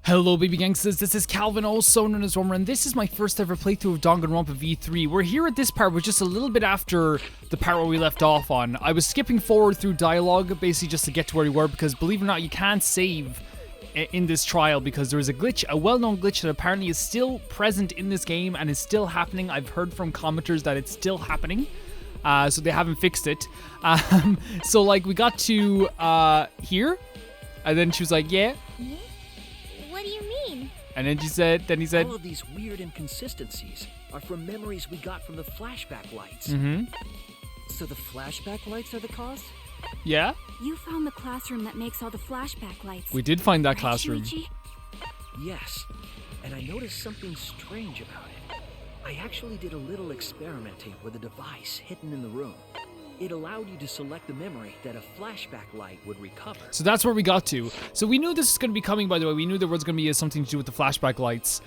Hello baby gangsters, this is Calvin, also known as Romer, and this is my first ever playthrough of Danganronpa V3. We're here at this part, we're just a little bit after the part where we left off on. I was skipping forward through dialogue, basically just to get to where we were, because believe it or not, you can't save in this trial, because there is a glitch, a well-known glitch that apparently is still present in this game, and is still happening. I've heard from commenters that it's still happening, so they haven't fixed it. So like, we got to here, and then she was like, yeah. What do you mean? And then he said, all of these weird inconsistencies are from memories we got from the flashback lights. Mm-hmm. So the flashback lights are the cause? Yeah? You found the classroom that makes all the flashback lights. We did find that Right, classroom. Shuichi? Yes. And I noticed something strange about it. I actually did a little experimenting with a device hidden in the room. It allowed you to select the memory that a flashback light would recover. So that's where we got to. So we knew this was going to be coming, by the way. We knew there was going to be something to do with the flashback lights.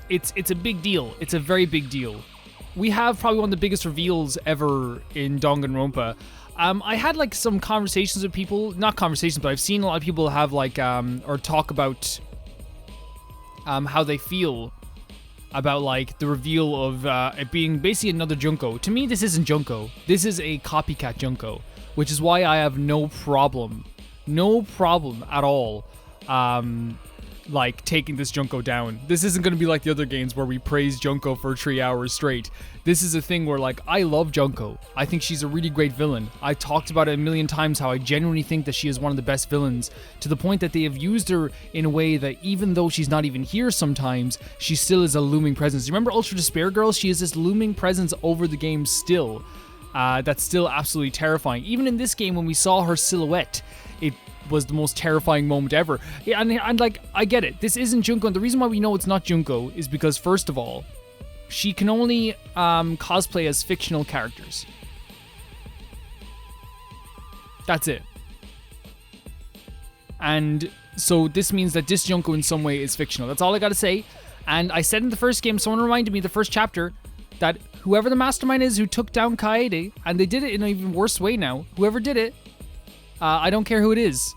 It's a big deal. It's a very big deal. We have probably one of the biggest reveals ever in Danganronpa. I had like some conversations with people, not conversations, but I've seen a lot of people have like, or talk about how they feel about like the reveal of it being basically another Junko. To me, this isn't Junko. This is a copycat Junko, which is why I have no problem at all, like taking this Junko down. This isn't going to be like the other games where we praise Junko for 3 hours straight. This is a thing where like, I love Junko. I think she's a really great villain. I talked about it a million times how I genuinely think that she is one of the best villains, to the point that they have used her in a way that even though she's not even here sometimes, she still is a looming presence. You remember Ultra Despair Girl? She is this looming presence over the game still. That's still absolutely terrifying. Even in this game, when we saw her silhouette, it was the most terrifying moment ever. Yeah, and like, I get it. This isn't Junko, and the reason why we know it's not Junko is because, first of all, she can only cosplay as fictional characters. That's it. And so this means that this Junko in some way is fictional. That's all I gotta say. And I said in the first game, someone reminded me the first chapter, that whoever the mastermind is who took down Kaede, and they did it in an even worse way now, whoever did it, I don't care who it is.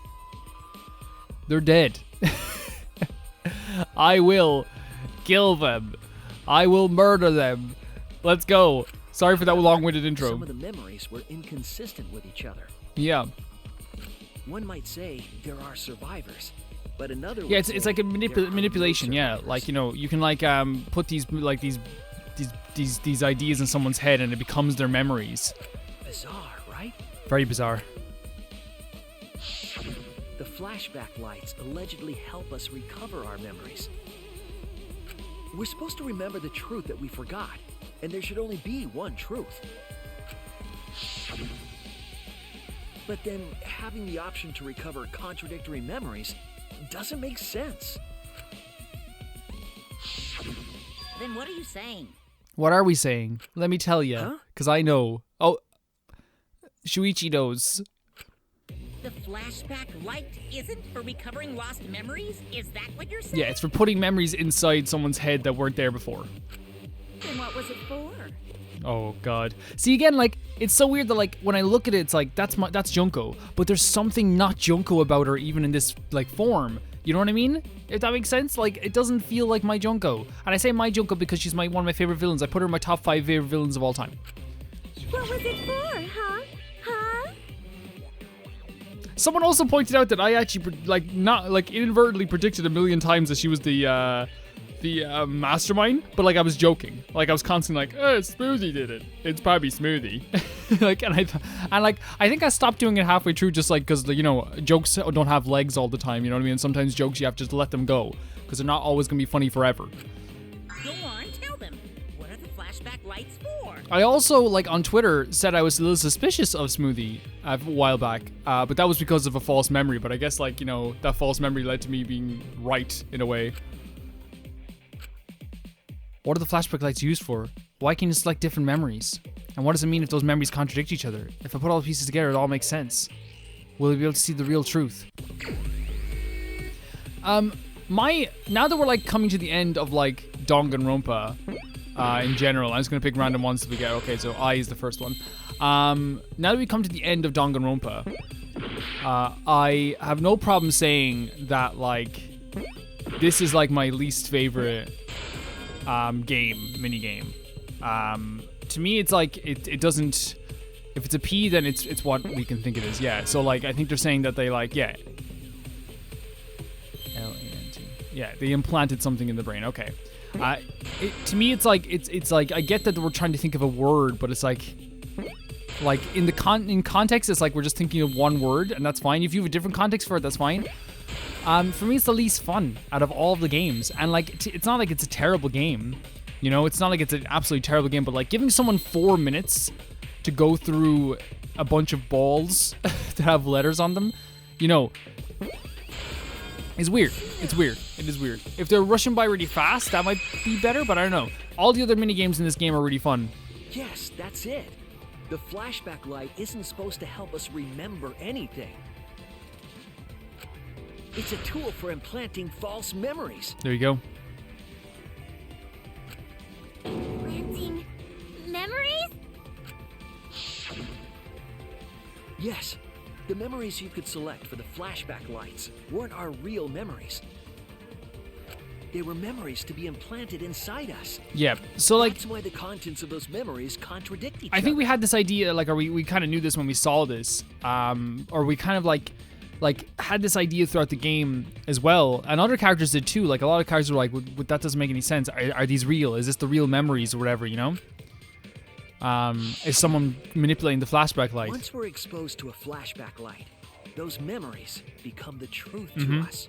They're dead. I will kill them. I will murder them. Let's go. Sorry for that long-winded intro. Some of the memories were inconsistent with each other. Yeah. One might say there are survivors, but another Yeah, would it's say like a there are manipulation. no Yeah, survivors. like, you know, you can like put these like these ideas in someone's head and it becomes their memories. Bizarre, right? Very bizarre. The flashback lights allegedly help us recover our memories. We're supposed to remember the truth that we forgot, and there should only be one truth. But then having the option to recover contradictory memories doesn't make sense. Then what are you saying? What are we saying? Let me tell you, Huh? because I know. Oh, Shuichi knows. The flashback light isn't for recovering lost memories? Is that what you're saying? Yeah, it's for putting memories inside someone's head that weren't there before. Then what was it for? Oh god. See, again, like, it's so weird that like when I look at it, it's like that's Junko, but there's something not Junko about her even in this like form. You know what I mean? If that makes sense, like it doesn't feel like my Junko. And I say my Junko because she's one of my favorite villains. I put her in my top 5 favorite villains of all time. What was it for, huh? Huh? Someone also pointed out that I actually inadvertently predicted a million times that she was the mastermind, but like I was joking. Like I was constantly like, oh, Smoothie did it. It's probably Smoothie. Like, and I think I stopped doing it halfway through, just like because you know jokes don't have legs all the time. You know what I mean? Sometimes jokes you have to just let them go because they're not always gonna be funny forever. Go on, tell them. What are the flashback lights for? I also, like, on Twitter said I was a little suspicious of Smoothie a while back, but that was because of a false memory. But I guess, like, you know, that false memory led to me being right in a way. What are the flashback lights used for? Why can you select different memories? And what does it mean if those memories contradict each other? If I put all the pieces together, it all makes sense. Will we be able to see the real truth? Now that we're, like, coming to the end of, like, Danganronpa, in general, I'm just gonna pick random ones that we get. Okay, so I is the first one. Now that we come to the end of Danganronpa, I have no problem saying that, like, This is like my least favorite mini game. To me, it's like it doesn't. If it's a P, then it's what we can think it is. Yeah. So like I think they're saying that they like L-A-N-T. Yeah, they implanted something in the brain. Okay. To me, it's like I get that we're trying to think of a word, but it's like in context, it's like we're just thinking of one word, and that's fine. If you have a different context for it, that's fine. For me, it's the least fun out of all of the games, and like it's not like it's a terrible game, you know. It's not like it's an absolutely terrible game, but like giving someone 4 minutes to go through a bunch of balls that have letters on them, you know, is weird. It's weird. It is weird. If they're rushing by really fast, that might be better, but I don't know. All the other mini games in this game are really fun. Yes, that's it. The flashback light isn't supposed to help us remember anything. It's a tool for implanting false memories. There you go. Planting memories? Yes, the memories you could select for the flashback lights weren't our real memories. They were memories to be implanted inside us. Yeah, so like... That's why the contents of those memories contradict each other. I think we had this idea, like, or we kind of knew this when we saw this, or we kind of like had this idea throughout the game as well, and other characters did too. Like a lot of characters were like, that doesn't make any sense. Are these real? Is this the real memories or whatever, you know? Is someone manipulating the flashback light? Once we're exposed to a flashback light, those memories become the truth to us.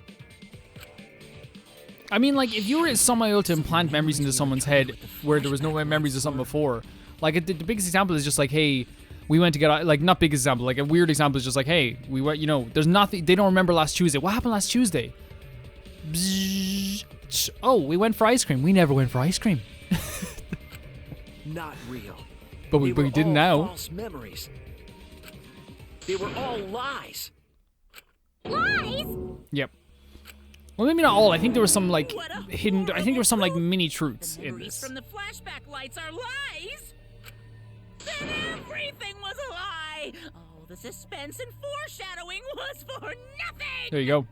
I mean, like, if you were somehow able to implant memories into someone's head where there was no memories of something before, like, the biggest example is just like, hey, we went to get, like, not biggest example, like, a weird example is just like, hey, we went, you know, there's nothing, they don't remember last Tuesday. What happened last Tuesday? Bzzz. Oh, we went for ice cream. We never went for ice cream. Not real. But we didn't now. False memories. They were all lies. Lies? Yep. Well, maybe not all. I think there was some like hidden. I think there was some like mini truths in Memories this. from the flashback lights are lies. Then everything was a lie. Oh, the suspense and foreshadowing was for nothing. There you go.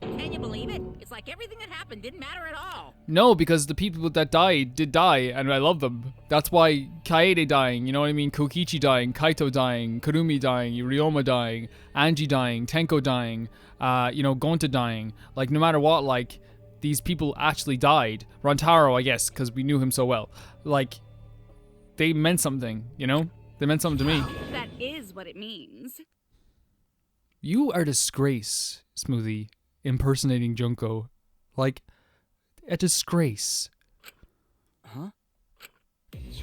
Can you believe it? It's like everything that happened didn't matter at all. No, because the people that died did die, and I love them. That's why Kaede dying, you know what I mean? Kokichi dying, Kaito dying, Kurumi dying, Ryoma dying, Anji dying, Tenko dying, you know, Gonta dying. Like, no matter what, like, these people actually died. Rantaro, I guess, because we knew him so well. Like, they meant something, you know? They meant something to me. That is what it means. You are a disgrace, Smoothie. Impersonating Junko. Like, a disgrace. Huh?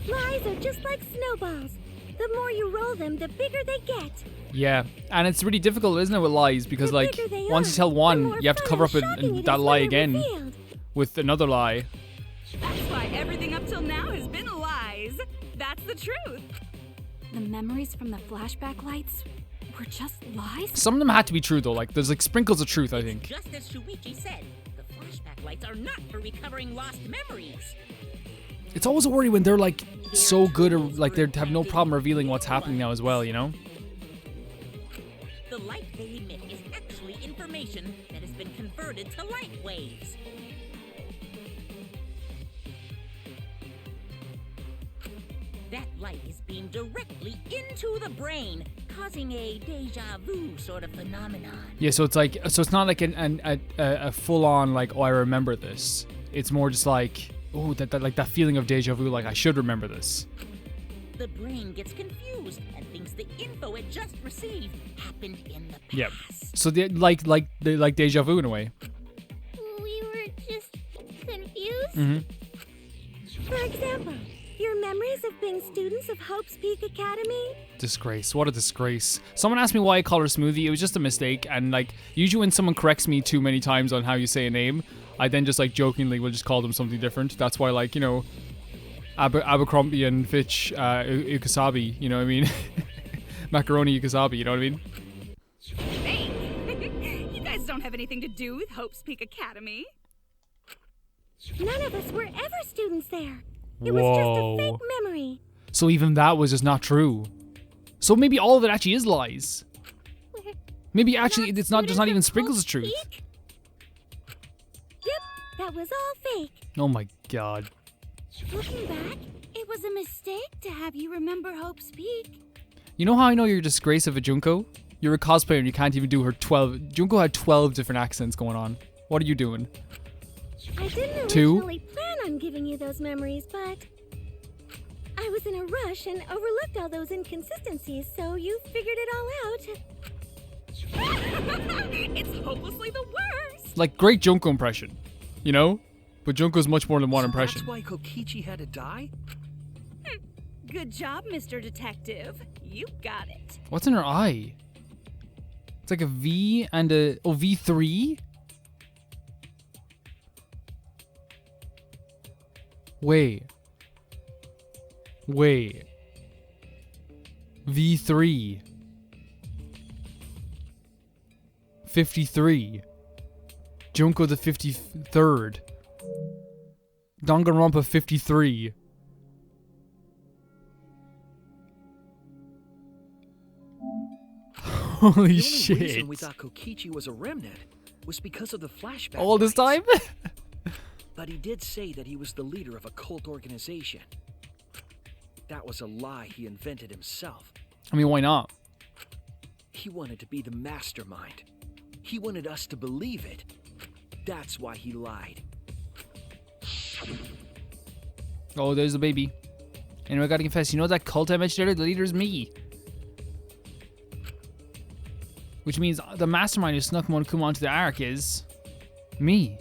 Lies are just like snowballs. The more you roll them, the bigger they get. Yeah, and it's really difficult, isn't it, with lies? Because, The like, bigger they once are, you tell the one, more you have to fun cover and up shocking it that is lie when again revealed. with another lie. That's why everything up till now has been lies. That's the truth. The memories from the flashback lights were just lies? Some of them had to be true, though. Like, there's, like, sprinkles of truth, I think. Just as Shuichi said, the flashback lights are not for recovering lost memories. It's always a worry when they're, like, so good or, like, they have no problem revealing what's happening now as well, you know? The light they emit is actually information that has been converted to light waves. That light is beamed directly into the brain, causing a deja vu sort of phenomenon. Yeah, so it's like, so it's not like a full-on, like, oh, I remember this. It's more just like, oh, that feeling of deja vu, like, I should remember this. The brain gets confused and thinks the info it just received happened in the past. Yep. So they like deja vu in a way. We were just confused. Mm-hmm. For example, your memories of being students of Hope's Peak Academy? Disgrace. What a disgrace. Someone asked me why I call her Smoothie. It was just a mistake. And, like, usually when someone corrects me too many times on how you say a name, I then just, like, jokingly will just call them something different. That's why, like, you know, Abercrombie and Fitch, Ukasabi, you know what I mean? Macaroni Ukasabi, you know what I mean? Thanks. You guys don't have anything to do with Hope's Peak Academy. None of us were ever students there. It was just a fake memory. So even that was just not true. So maybe all of it actually is lies. Maybe actually it's not. There's not even sprinkles of truth. that was all fake. Oh my god. Looking back, it was a mistake to have you remember Hope's Peak. You know how I know you're a disgrace of a Junko? You're a cosplayer and you can't even do her 12. Junko had 12 different accents going on. What are you doing? I didn't Two? originally plan on giving you those memories, but I was in a rush and overlooked all those inconsistencies, so you figured it all out. It's hopelessly the worst. Like, great Junko impression, you know? But Junko's much more than one So impression. That's why Kokichi had to die? Good job, Mr. Detective. You got it. What's in her eye? It's like a V and a... Oh, V3? Wait. V3. 53. Junko the 53rd. Danganronpa 53. Holy The only shit. reason we thought Kokichi was a remnant was because of the flashback. All this lights. time? But he did say that he was the leader of a cult organization. That was a lie he invented himself. I mean, why not? He wanted to be the mastermind. He wanted us to believe it. That's why he lied. Oh, there's the baby. Anyway, I gotta confess, you know that cult I mentioned earlier? The leader's me. Which means the mastermind who snuck Monokuma onto the Ark is... me.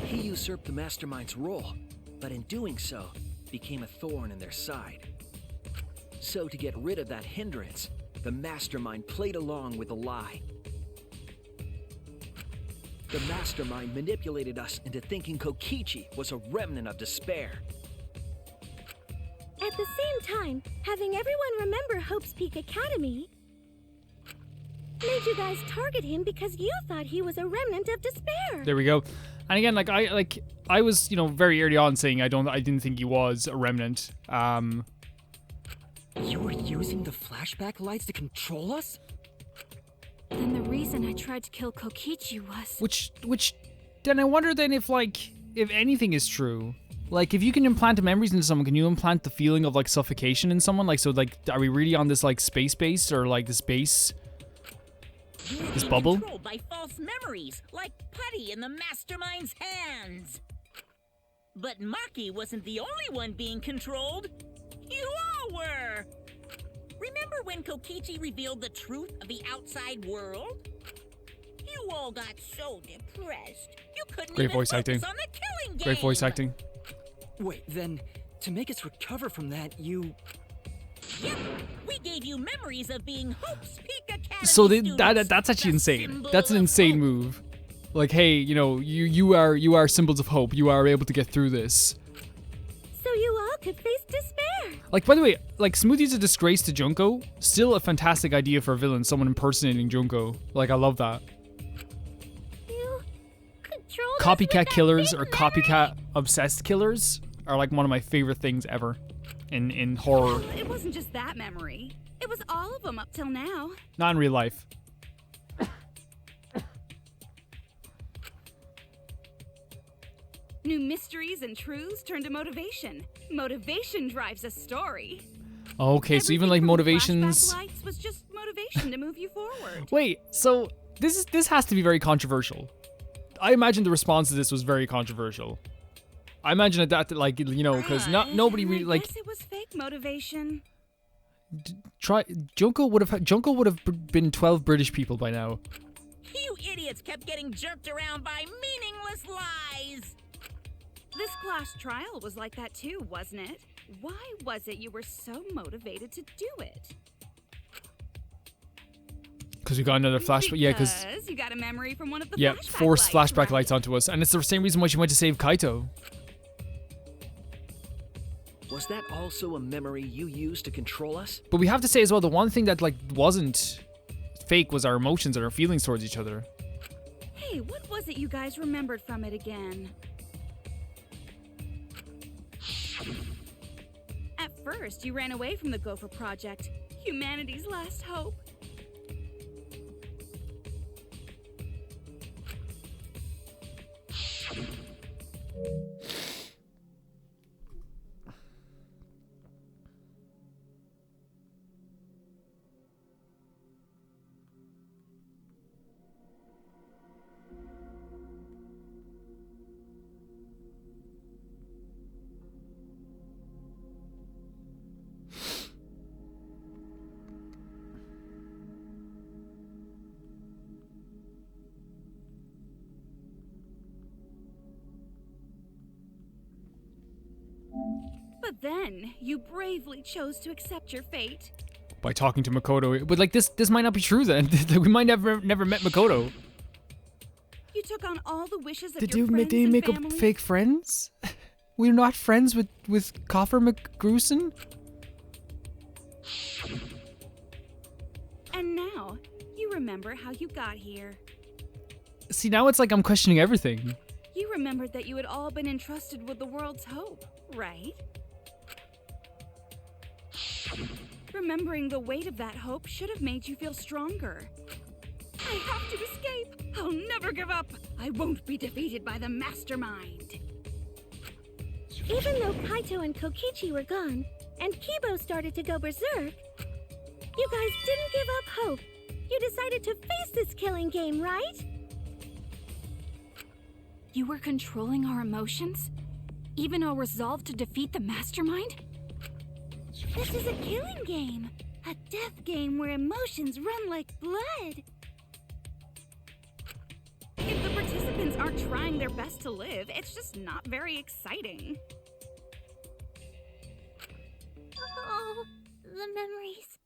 He usurped the mastermind's role, but in doing so, became a thorn in their side. So to get rid of that hindrance, the mastermind played along with the lie. The mastermind manipulated us into thinking Kokichi was a remnant of despair. At the same time, having everyone remember Hope's Peak Academy made you guys target him because you thought he was a remnant of despair. There we go. And again, I was, you know, very early on saying I didn't think he was a remnant. You were using the flashback lights to control us? Then the reason I tried to kill Kokichi was... Which, then I wonder then if anything is true. Like, if you can implant memories into someone, can you implant the feeling of, like, suffocation in someone? Like, so, like, are we really on this, like, space base or, like, this base? You were This being bubble? controlled by false memories, like putty in the mastermind's hands. But Maki wasn't the only one being controlled. You all were. Remember when Kokichi revealed the truth of the outside world? You all got so depressed. You couldn't Great even voice focus acting. on the killing game. Great voice acting. Wait, then, to make us recover from that, you... Yep, we gave you memories of being Hope's Peak Academy So students, that's actually the insane. symbol That's an of insane hope. move. Like, hey, you know, you are symbols of hope. You are able to get through this. So you all could face despair. Like, by the way, like, Smoothie's a disgrace to Junko. Still a fantastic idea for a villain, someone impersonating Junko. Like, I love that. You controlled us with Copycat that killers big or copycat obsessed killers are like one of my favorite things ever in horror. It wasn't just that memory. It was all of them up till now. Not in real life. New mysteries and truths turn to motivation. Motivation drives a story. Okay, so even like Everything from motivations. flashback lights was just motivation to move you forward. Wait, so this has to be very controversial. I imagine the response to this was very controversial. I imagine that like, you know, because nobody really I like guess it was fake motivation. Junko would have been 12 British people by now. You idiots kept getting jerked around by meaningless lies. This class trial was like that too, wasn't it? Why was it you were so motivated to do it? Because we got another flashback. Yeah, because you got a memory from one of the yeah, flashback forced lights, flashback right? lights onto us, and it's the same reason why she went to save Kaito. Was that also a memory you used to control us? But we have to say as well, the one thing that like wasn't fake was our emotions and our feelings towards each other. Hey, what was it you guys remembered from it again? At first, you ran away from the Gopher Project, humanity's last hope. But then, you bravely chose to accept your fate. By talking to Makoto. But like this might not be true then. We might never met Makoto. You took on all the wishes of Did your friends they and make family. up fake friends? We're not friends with Coffer McGruson? And now, you remember how you got here. See, now it's like I'm questioning everything. You remembered that you had all been entrusted with the world's hope, right? Remembering the weight of that hope should have made you feel stronger. I have to escape! I'll never give up! I won't be defeated by the mastermind! Even though Kaito and Kokichi were gone, and Kibo started to go berserk, you guys didn't give up hope. You decided to face this killing game, right? You were controlling our emotions? Even our resolve to defeat the mastermind? This is a killing game. A death game where emotions run like blood. If the participants aren't trying their best to live, it's just not very exciting. Oh, the memories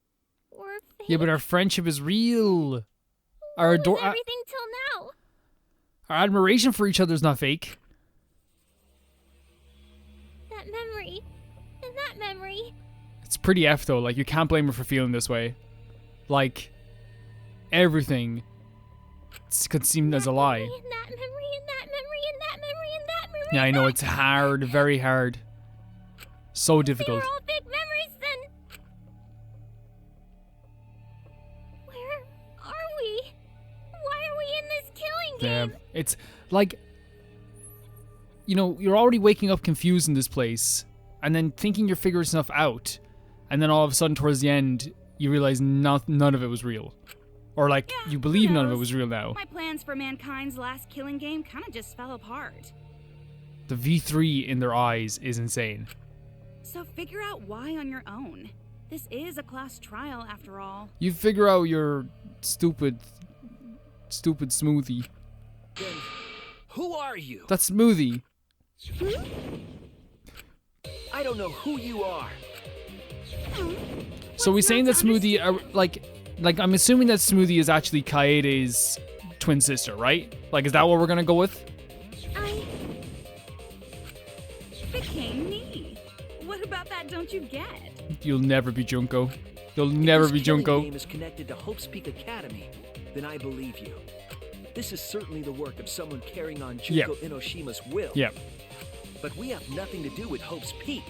were fake. Yeah, but our friendship is real. Our What was everything till now? our admiration for each other is not fake. That memory. And that memory. It's pretty F though. Like you can't blame her for feeling this way. Like everything could seem as a lie. And that memory, and that memory, and that memory, and that memory. Yeah, I know it's hard, very hard, so They difficult. were all fake memories then. Where are we? Why are we in this killing game? It's like, you know, you're already waking up confused in this place, and then thinking you're figuring stuff out, and then all of a sudden towards the end, you realize none of it was real. Or like, Yeah, you believe who none of it knows? was real now. My plans for mankind's last killing game kind of just fell apart. The V3 in their eyes is insane. So figure out why on your own. This is a class trial after all. You figure out your stupid smoothie. Then, who are you? That smoothie. I don't know who you are. So we're saying that Smoothie, like I'm assuming that Smoothie is actually Kaede's twin sister, right? Like, is that what we're gonna go with? Became me. What about that don't you get? You'll never be Junko. You'll never If be this killing Junko. game is connected to Hope's Peak Academy, then I believe you. This is certainly the work of someone carrying on Junko Inoshima's will. Yeah, But we have nothing to do with Hope's Peak,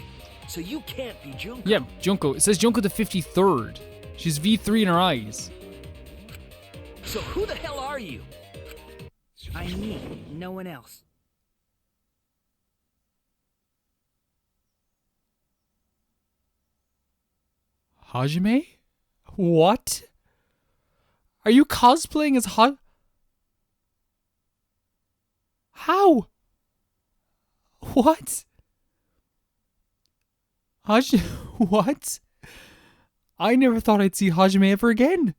so you can't be Junko. yeah, Junko. It says Junko the 53rd. She's V3 in her eyes. So who the hell are you? I'm me, no one else. Hajime? What? Are you cosplaying as How? What? What? I never thought I'd see Hajime ever again.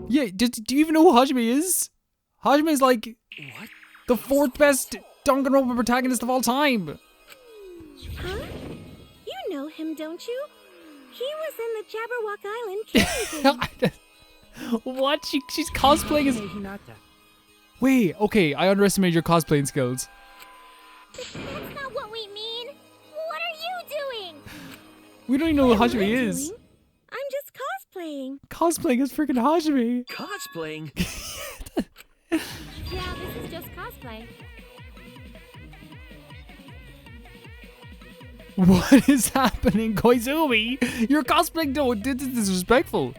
Yeah, do you even know who Hajime is? Hajime is like What? the 4th best Danganronpa protagonist of all time. Huh? You know him, don't you? He was in the Jabberwock Island killing game. What? She's cosplaying as... Hinata. Wait, okay, I underestimated your cosplaying skills. That's not what we mean. What are you doing? We don't even know who What am Hajime I is. doing? I'm just cosplaying. Cosplaying as freaking Hajime. Cosplaying? Yeah, this is just cosplay. What is happening, Koizumi? You're cosplaying? No, this is disrespectful.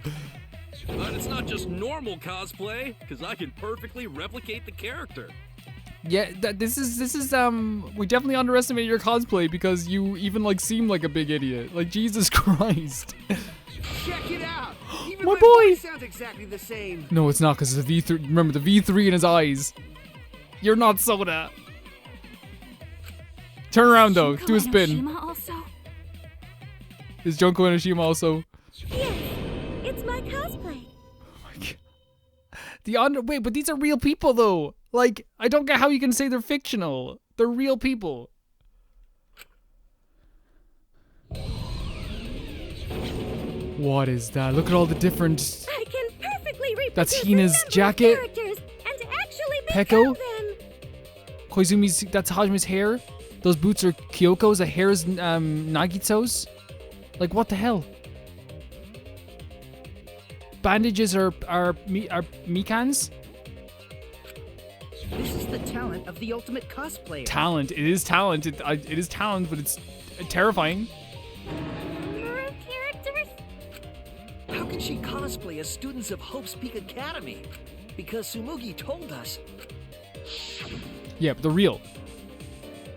But it's not just normal cosplay, because I can perfectly replicate the character. Yeah, this is we definitely underestimated your cosplay because you even like seem like a big idiot. Like Jesus Christ. Check it out! Even My my boy! voice sounds exactly the same. No, it's not because it's the V3. Remember the V3 in his eyes. You're not Soda. Turn around though. Junko Do a spin. Enoshima also? Is Junko Enoshima also? Yes, it's my cosplay. Wait, but these are real people though. Like, I don't get how you can say they're fictional. They're real people. What is that? Look at all the different... I can perfectly reproduce That's a Hina's number of jacket. characters and actually Peko? become them. Koizumi's... That's Hajime's hair. Those boots are Kyoko's. The hair is Nagitsu's. Like, what the hell? Bandages are Mikan's. This is the talent of the ultimate cosplayer. Talent. It is talent. It is talent, but it's terrifying. More characters? How can she cosplay as students of Hope's Peak Academy? Because Sumugi told us. Yeah, but they're real.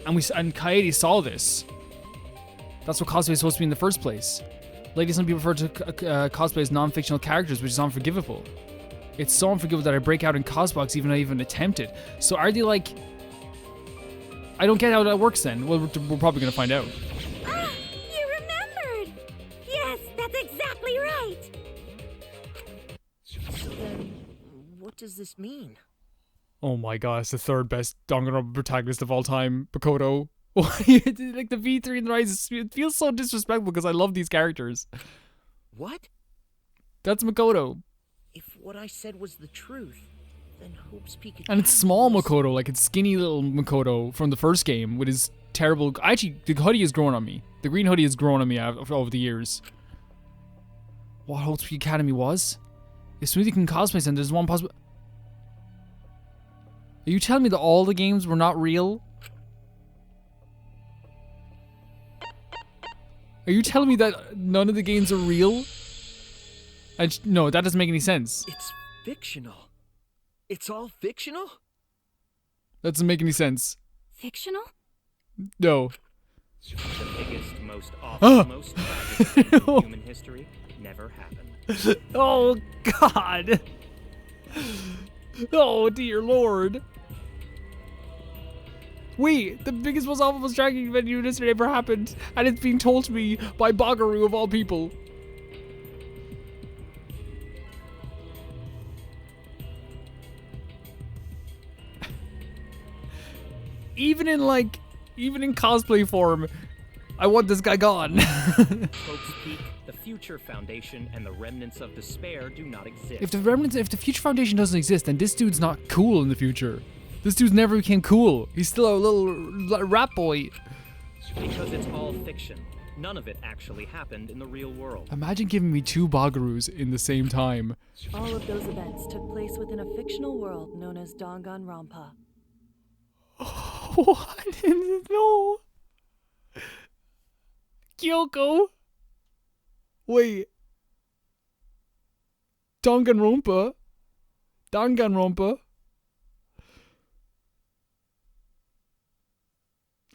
And Kaede saw this. That's what cosplay is supposed to be in the first place. Ladies and people refer to cosplay as non-fictional characters, which is unforgivable. It's so unforgivable that I break out in Cosbox even though I even attempted. So are they like... I don't get how that works then. Well, we're probably going to find out. Ah, you remembered! Yes, that's exactly right! So then, what does this mean? Oh my god, it's the third best Danganronpa protagonist of all time, Makoto. Like the V3 and the Rise, it feels so disrespectful because I love these characters. What? That's Makoto. If what I said was the truth, then Hope's Peak Academy And it's small was- Makoto, like it's skinny little Makoto from the first game with his terrible... Actually, the hoodie has grown on me. The green hoodie has grown on me over the years. What Hope's Peak Academy was? If Smoothie can cosplay, then there's one possible... Are you telling me that all the games were not real? Are you telling me that none of the games are real? No, that doesn't make any sense. It's fictional. It's all fictional? That doesn't make any sense. Fictional? No. The biggest, most awful, most tragic thing in human history never happened. Oh, God. Oh, dear Lord. Wait, the biggest, most awful, most tragic event in history ever happened, and it's being told to me by Bagaru of all people. Even in cosplay form, I want this guy gone. Hope's Peak, the Future Foundation, and the remnants of despair do not exist. If the Future Foundation doesn't exist, then this dude's not cool in the future. This dude never became cool. He's still a little rap boy. Because it's all fiction. None of it actually happened in the real world. Imagine giving me two Bagarus in the same time. All of those events took place within a fictional world known as Danganronpa. What? No. Kyoko? Wait. Danganronpa? Danganronpa?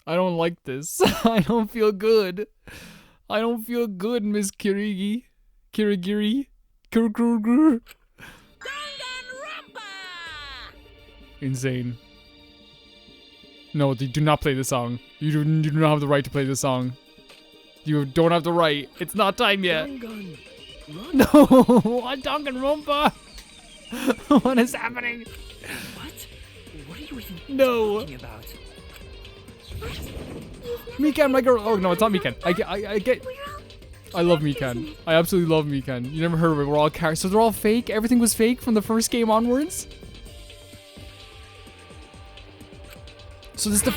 I don't like this. I don't feel good. I don't feel good, Miss Kirigiri. Kirigiri? Danganronpa! Insane. No, do not play the song. You do not have the right to play the song. You don't have the right. It's not time yet. No, what Danganronpa? What is happening? What? What are you even No. talking about? Mikan, my girl. Oh no, it's not Mikan. I get. I love Mikan. I absolutely love Mikan. You never heard of it. We're all characters. So they're all fake. Everything was fake from the first game onwards. So this is the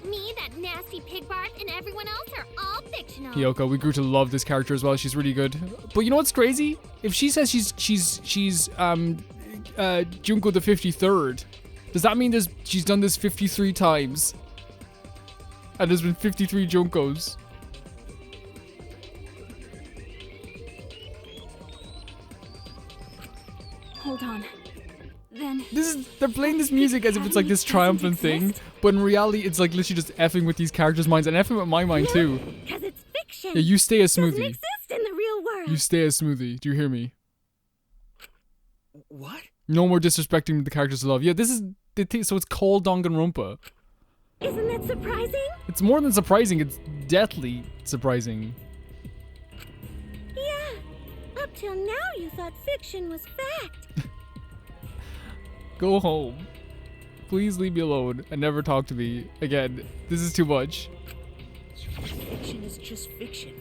Me, that nasty pig barf, and everyone else are all fictional. Kyoko, we grew to love this character as well. She's really good. But you know what's crazy? If she says she's Junko the 53rd, does that mean she's done this 53 times? And there's been 53 Junkos. Hold on. Then They're playing this music as if it's like this triumphant thing, but in reality it's like literally just effing with these characters' minds and effing with my mind too. Because it's fiction. Yeah, you stay as Doesn't Smoothie. exist in the real world. You stay as Smoothie. Do you hear me? What? No more disrespecting the characters' love. Yeah, this is the thing. So it's called Danganronpa. Isn't that surprising? It's more than surprising. It's deathly surprising. Yeah. Up till now, you thought fiction was fact. Go home. Please leave me alone and never talk to me again. This is too much. Fiction is just fiction.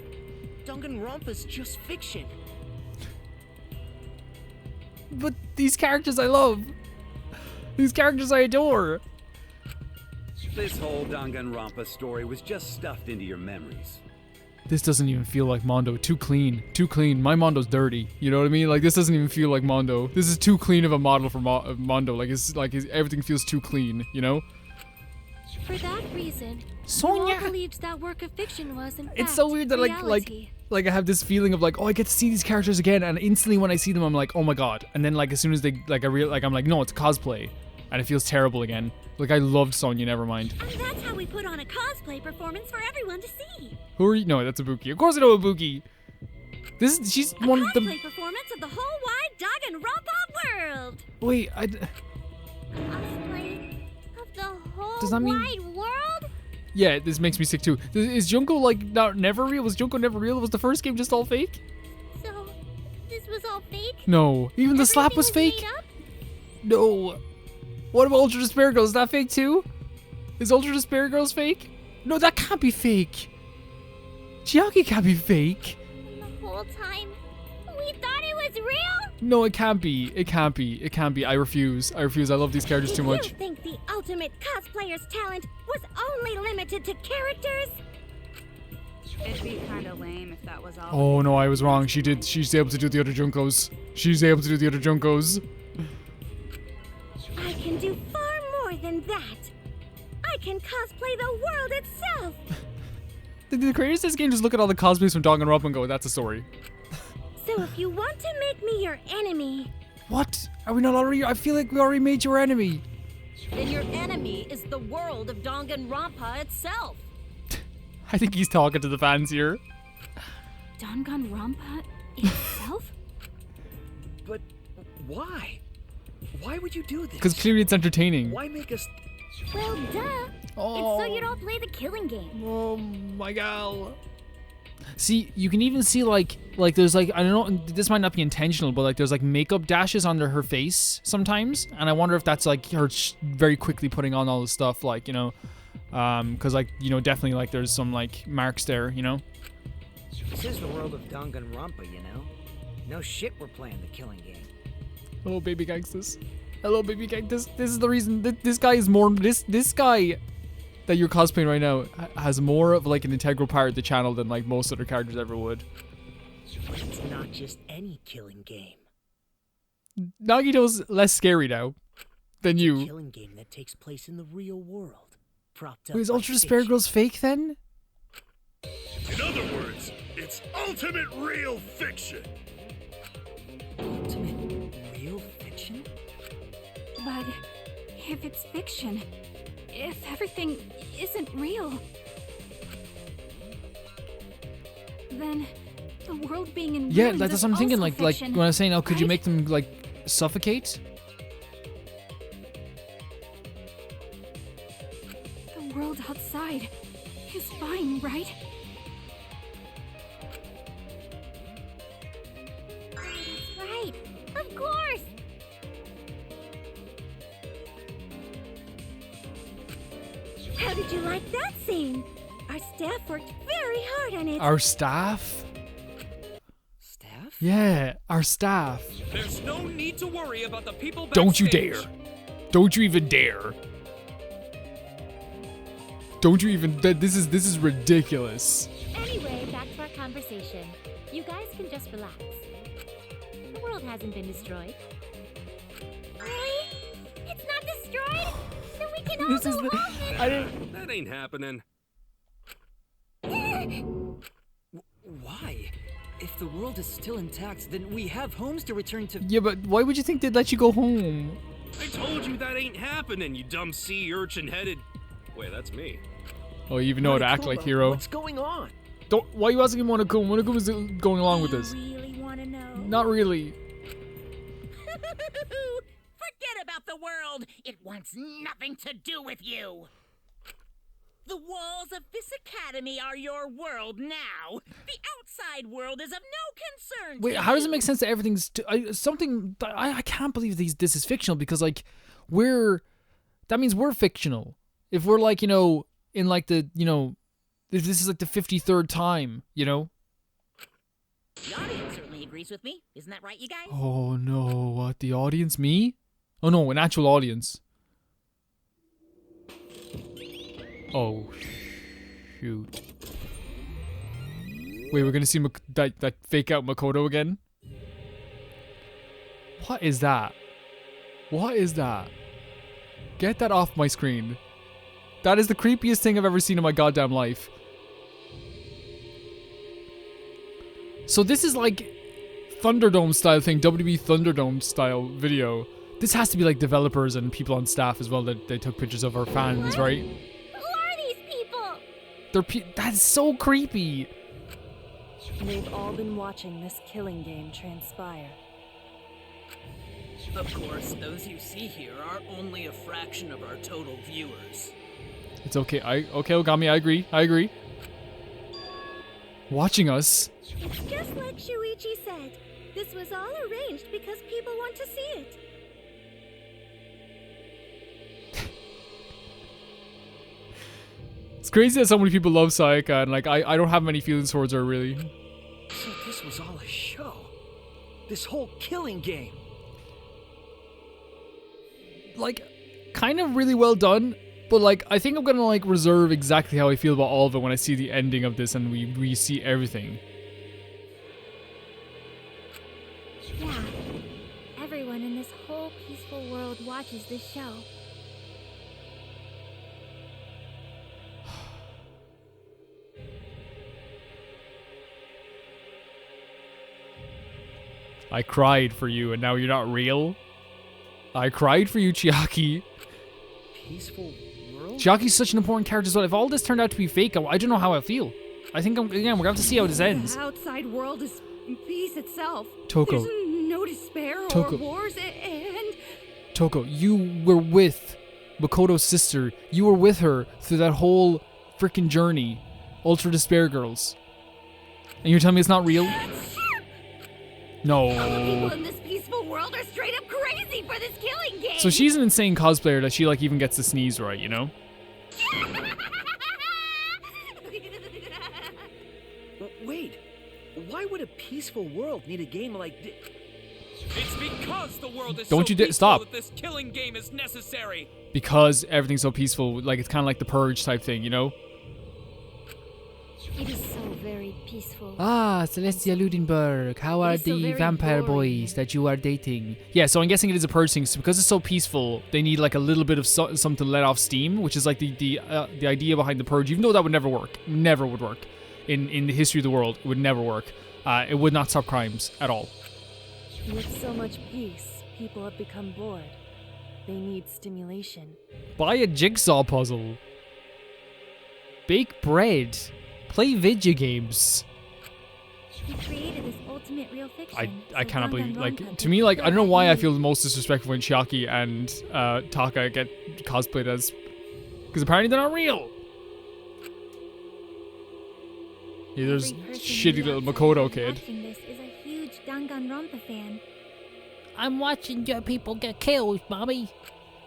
Danganronpa's just fiction. But these characters I love. These characters I adore. This whole Danganronpa story was just stuffed into your memories. This doesn't even feel like Mondo. Too clean. Too clean. My Mondo's dirty. You know what I mean? Like, this doesn't even feel like Mondo. This is too clean of a model for Mondo. Everything feels too clean, you know? For that reason, Sonia! Noel believes that work of fiction was, in fact, It's so weird that, reality. like I have this feeling of, like, oh, I get to see these characters again, and instantly when I see them, I'm like, oh my god. And then, like, as soon as they, like, I'm like, no, it's cosplay. And it feels terrible again. Like, I loved Sonya, never mind. And that's how we put on a cosplay performance for everyone to see. Who are you? No, that's Ibuki. Of course I know Ibuki. She's one of the... Cosplay performance of the whole wide Danganronpa world. Wait, Cosplay of the whole Does that mean- wide world? Yeah, this makes me sick too. Is Junko, like, never real? Was Junko never real? Was the first game just all fake? So, this was all fake? No. Even the slap was Everything fake? made up? No. What about Ultra Despair Girls? Is that fake too? Is Ultra Despair Girls fake? No, that can't be fake. Chiaki can't be fake. The whole time, we thought it was real? No, it can't be. It can't be. It can't be. I refuse. I refuse. I love these characters too much. You think the ultimate cosplayer's talent was only limited to characters? It'd be kind of lame if that was all. Oh no, I was wrong. She's able to do the other Junkos. She's able to do the other Junkos. I can do far more than that. I can cosplay the world itself. Did the creators of this game just look at all the cosplays from Danganronpa and go, that's a story? So if you want to make me your enemy... What? Are we not already? I feel like we already made your enemy. Then your enemy is the world of Danganronpa itself. I think he's talking to the fans here. Danganronpa itself? But why? Why would you do this? Because clearly it's entertaining. Why make us... Well, duh. Oh. It's so you don't play the killing game. Oh my god. See, you can even see like there's like, I don't know, this might not be intentional, but like there's like makeup dashes under her face sometimes, and I wonder if that's like her very quickly putting on all the stuff, like, you know, because like, you know, definitely like there's some like marks there, you know. This is the world of Danganronpa, you know? No shit we're playing the killing game. Hello, baby gangsters. Hello, baby gangsters. This is the reason that this guy is more, this guy that you're cosplaying right now has more of like an integral part of the channel than like most other characters ever would. But it's not just any killing game. Nagito's less scary now than It's a you. killing game that takes place in the real world. Propped up Wait, is by Ultra Despair fiction. Girls fake then? In other words, it's ultimate real fiction. Ultimate real fiction? But if it's fiction, if everything isn't real, then the world being in Yeah, ruins that's is what I'm thinking. also Like fiction, when I was saying, oh, could you right? make them like suffocate? The world outside is fine, right? That's right. Of course. How did you like that scene? Our staff worked very hard on it. Our staff? Staff? Yeah, our staff. There's no need to worry about the people backstage. Don't you dare. Don't you even dare. Don't you even, this is ridiculous. Anyway, back to our conversation. You guys can just relax. The world hasn't been destroyed. Really? It's not destroyed? Then we can all This is go the, home and... I didn't, That ain't happening. Why? If the world is still intact, then we have homes to return to. yeah, but why would you think they'd let you go home? I told you that ain't happening, you dumb sea urchin headed. Wait, that's me. Oh, you even know how to act like Monokuma, hero. What's going on? Don't, why are you asking Monokuma? Monokuma's going along with this. You really want to know? Not really. Forget about the world. It wants nothing to do with you. The walls of this academy are your world now. The outside world is of no concern Wait, to how does it you. make sense that everything's something? I can't believe this is fictional, because like that means we're fictional. If we're like, you know, in like the, you know, if this is like the 53rd time, you know. The audience certainly agrees with me. Isn't that right, you guys? Oh no, what? The audience? Me? Oh no, an actual audience. Oh, shoot. Wait, we're gonna see that fake out Makoto again? What is that? What is that? Get that off my screen. That is the creepiest thing I've ever seen in my goddamn life. So this is like Thunderdome style thing, WWE Thunderdome style video. This has to be like developers and people on staff as well that they took pictures of our fans, right? Who are these people? That's so creepy. They've all been watching this killing game transpire. Of course, those you see here are only a fraction of our total viewers. It's okay. Okay, Ogami, I agree. Watching us. It's just like Shuichi said. This was all arranged because people want to see it. It's crazy that so many people love Sayaka, and like I don't have many feelings towards her really. So this was all a show. This whole killing game. Like, kind of really well done, but like I think I'm gonna like reserve exactly how I feel about all of it when I see the ending of this and we see everything. Yeah. Everyone in this whole peaceful world watches this show. I cried for you and now you're not real? I cried for you, Chiaki. Peaceful world? Chiaki's such an important character as well. If all this turned out to be fake, I don't know how I feel. I think, again, we're going to have to see how this ends. The outside world is peace itself. Toko. There's no despair Toko. or wars, and... Toko, you were with Makoto's sister. You were with her through that whole freaking journey. Ultra Despair Girls. And you're telling me it's not real? All the people No. in this peaceful world are straight up crazy for this killing game. So she's an insane cosplayer that she like even gets the sneeze right, you know? Wait, why would a peaceful world need a game like this? It's because the world is Don't so you peaceful stop. that this killing game is necessary. Because everything's so peaceful, like it's kind of like the Purge type thing, you know? It is so very peaceful. Ah, Celestia Ludenberg, how are It is so the very vampire boring. boys that you are dating? Yeah, so I'm guessing it is a Purge thing. So because it's so peaceful, they need like a little bit of something to let off steam, which is like the idea behind the Purge. Even though that would never work, never would work in the history of the world. It would never work. It would not stop crimes at all. With so much peace, people have become bored. They need stimulation. Buy a jigsaw puzzle. Bake bread. Play video games. He created this ultimate real fiction. I so cannot believe, Danganronpa like, could to me, like, I don't know fulfill why that I feel need. the most disrespectful when Chiaki and Taka get cosplayed as, because apparently they're not real. Yeah, there's Every person shitty who's little outside Makoto who's kid. watching this is a huge Danganronpa fan. I'm watching your people get killed, mommy.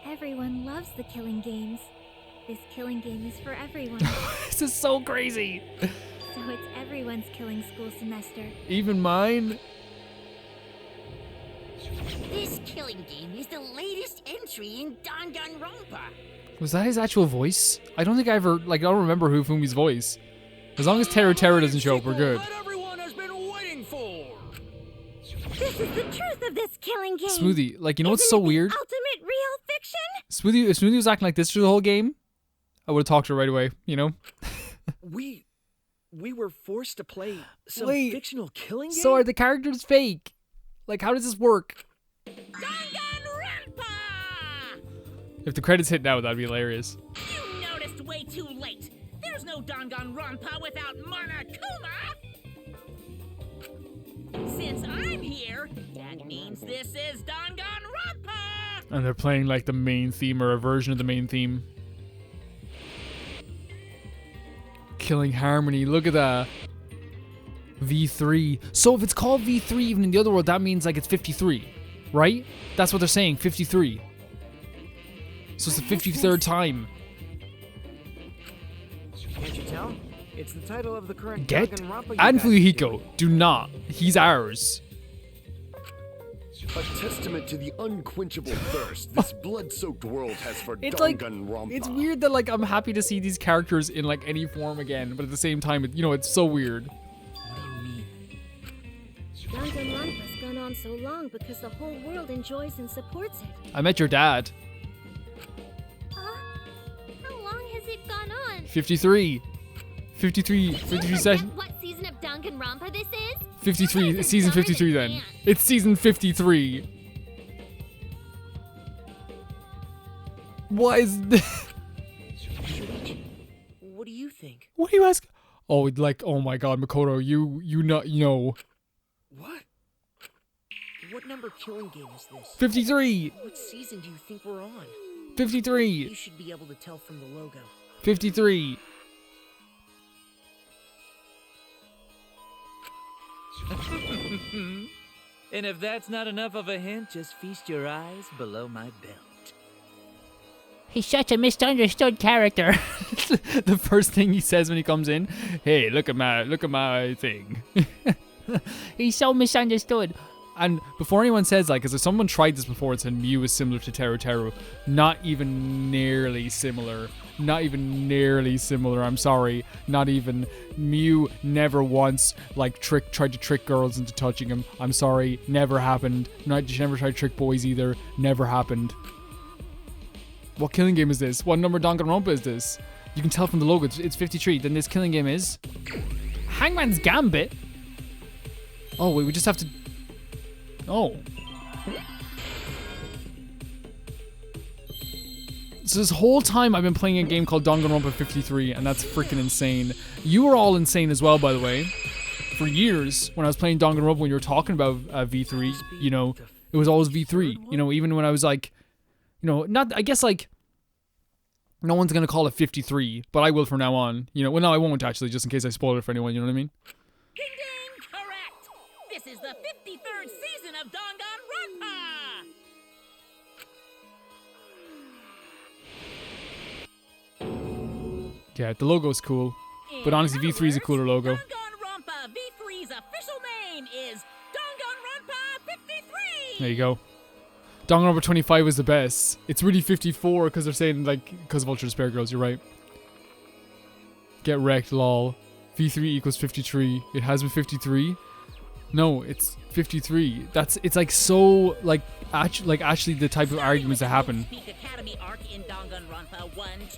Everyone loves the killing games. This killing game is for everyone. This is so crazy. So it's everyone's killing school semester. Even mine. This killing game is the latest entry in Danganronpa. Was that his actual voice? I don't think I ever, like, I don't remember Fumi's voice. As long as Terra doesn't show up, we're good. That everyone has been waiting for. This is the truth of this killing game. Smoothie, like, you know what's Isn't so it the weird? Ultimate real fiction? Smoothie, if Smoothie was acting like this through the whole game, I would have talked to her right away, you know? We were forced to play some Wait, fictional killing game? So are the characters fake? Like, how does this work? Danganronpa! If the credits hit now, that'd be hilarious. You noticed way too late. There's no Danganronpa without Monokuma. Since I'm here, that means this is Danganronpa. And they're playing like the main theme or a version of the main theme. Killing Harmony, look at that. V3. So if it's called V3 even in the other world, that means like it's 53, right? That's what they're saying, 53. So it's the 53rd time. Can't you tell? It's the title of the current Get Danganronpa you and guys are Fuyuhiko. doing. Do not. He's ours. A testament to the unquenchable thirst this blood-soaked world has for It's like, Danganronpa. it's weird that like I'm happy to see these characters in like any form again, but at the same time, you know, it's so weird. Danganronpa's gone on so long because the whole world enjoys and supports it. I met your dad. Huh? How long has it gone on? 53. 53 sessions. What season of Danganronpa this is? 53. It's season 53 then. It's season 53. What is this? What do you think? What do you ask? Oh, like, oh my god, Makoto, you know. What? What number killing game is this? 53. What season do you think we're on? 53. You should be able to tell from the logo. 53. And if that's not enough of a hint, just feast your eyes below my belt. He's such a misunderstood character. The first thing he says when he comes in, hey, look at my thing. He's so misunderstood. And before anyone says, like, because if someone tried this before and said Mew is similar to Teru Teru, not even nearly similar. Not even nearly similar, I'm sorry. Not even. Mew never once, like, tried to trick girls into touching him. I'm sorry, never happened. She never tried to trick boys either. Never happened. What killing game is this? What number Danganronpa is this? You can tell from the logo, it's 53. Then this killing game is... Hangman's Gambit? Oh, wait, we just have to... Oh. So this whole time I've been playing a game called Danganronpa 53, and that's freaking insane. You were all insane as well, by the way. For years, when I was playing Danganronpa, when you were talking about V3, you know, it was always V3. You know, even when I was like, you know, not, I guess like, no one's going to call it 53, but I will from now on. You know, well, no, I won't actually, just in case I spoil it for anyone, you know what I mean? Ding ding, correct! This is the 53rd season of Danganronpa! Yeah, the logo's cool. But honestly, V3 is a cooler logo. Danganronpa V3's official name is Danganronpa 53! There you go. Danganronpa 25 is the best. It's really 54 because they're saying, like, because of Ultra Despair Girls, you're right. Get wrecked, lol. V3 equals 53. It has been 53? No, it's 53. It's like so, like actually the type of arguments that happen.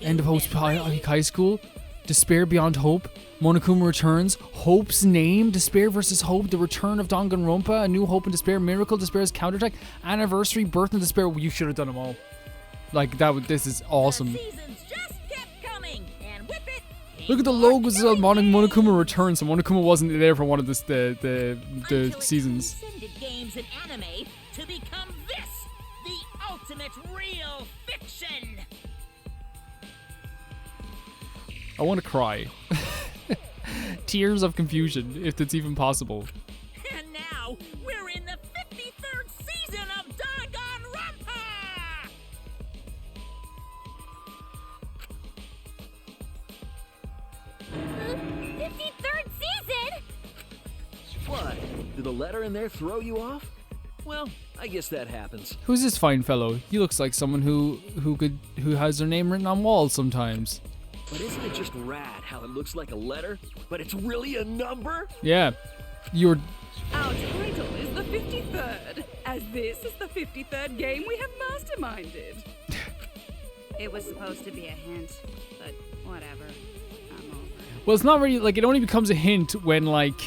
End of Hope's High School. Despair Beyond Hope. Monokuma Returns. Hope's Name. Despair versus Hope. The Return of Danganronpa. A New Hope and Despair. Miracle. Despair's Counterattack. Anniversary. Birth and Despair. You should have done them all. Like that. This is awesome. Look at the logos of Monokuma Returns. So Monokuma wasn't there for one of the seasons. Games and anime to become this, the ultimate real fiction. I want to cry. Tears of confusion, if it's even possible. And now we're in the 53rd season of Danganronpa. 53rd season? What? Did the letter in there throw you off? Well, I guess that happens. Who's this fine fellow? He looks like someone who has their name written on walls sometimes. But isn't it just rad how it looks like a letter, but it's really a number? Yeah. You're... Our title is the 53rd, as this is the 53rd game we have masterminded. It was supposed to be a hint, but whatever. I'm over it. Well, it's not really, like, it only becomes a hint when, like,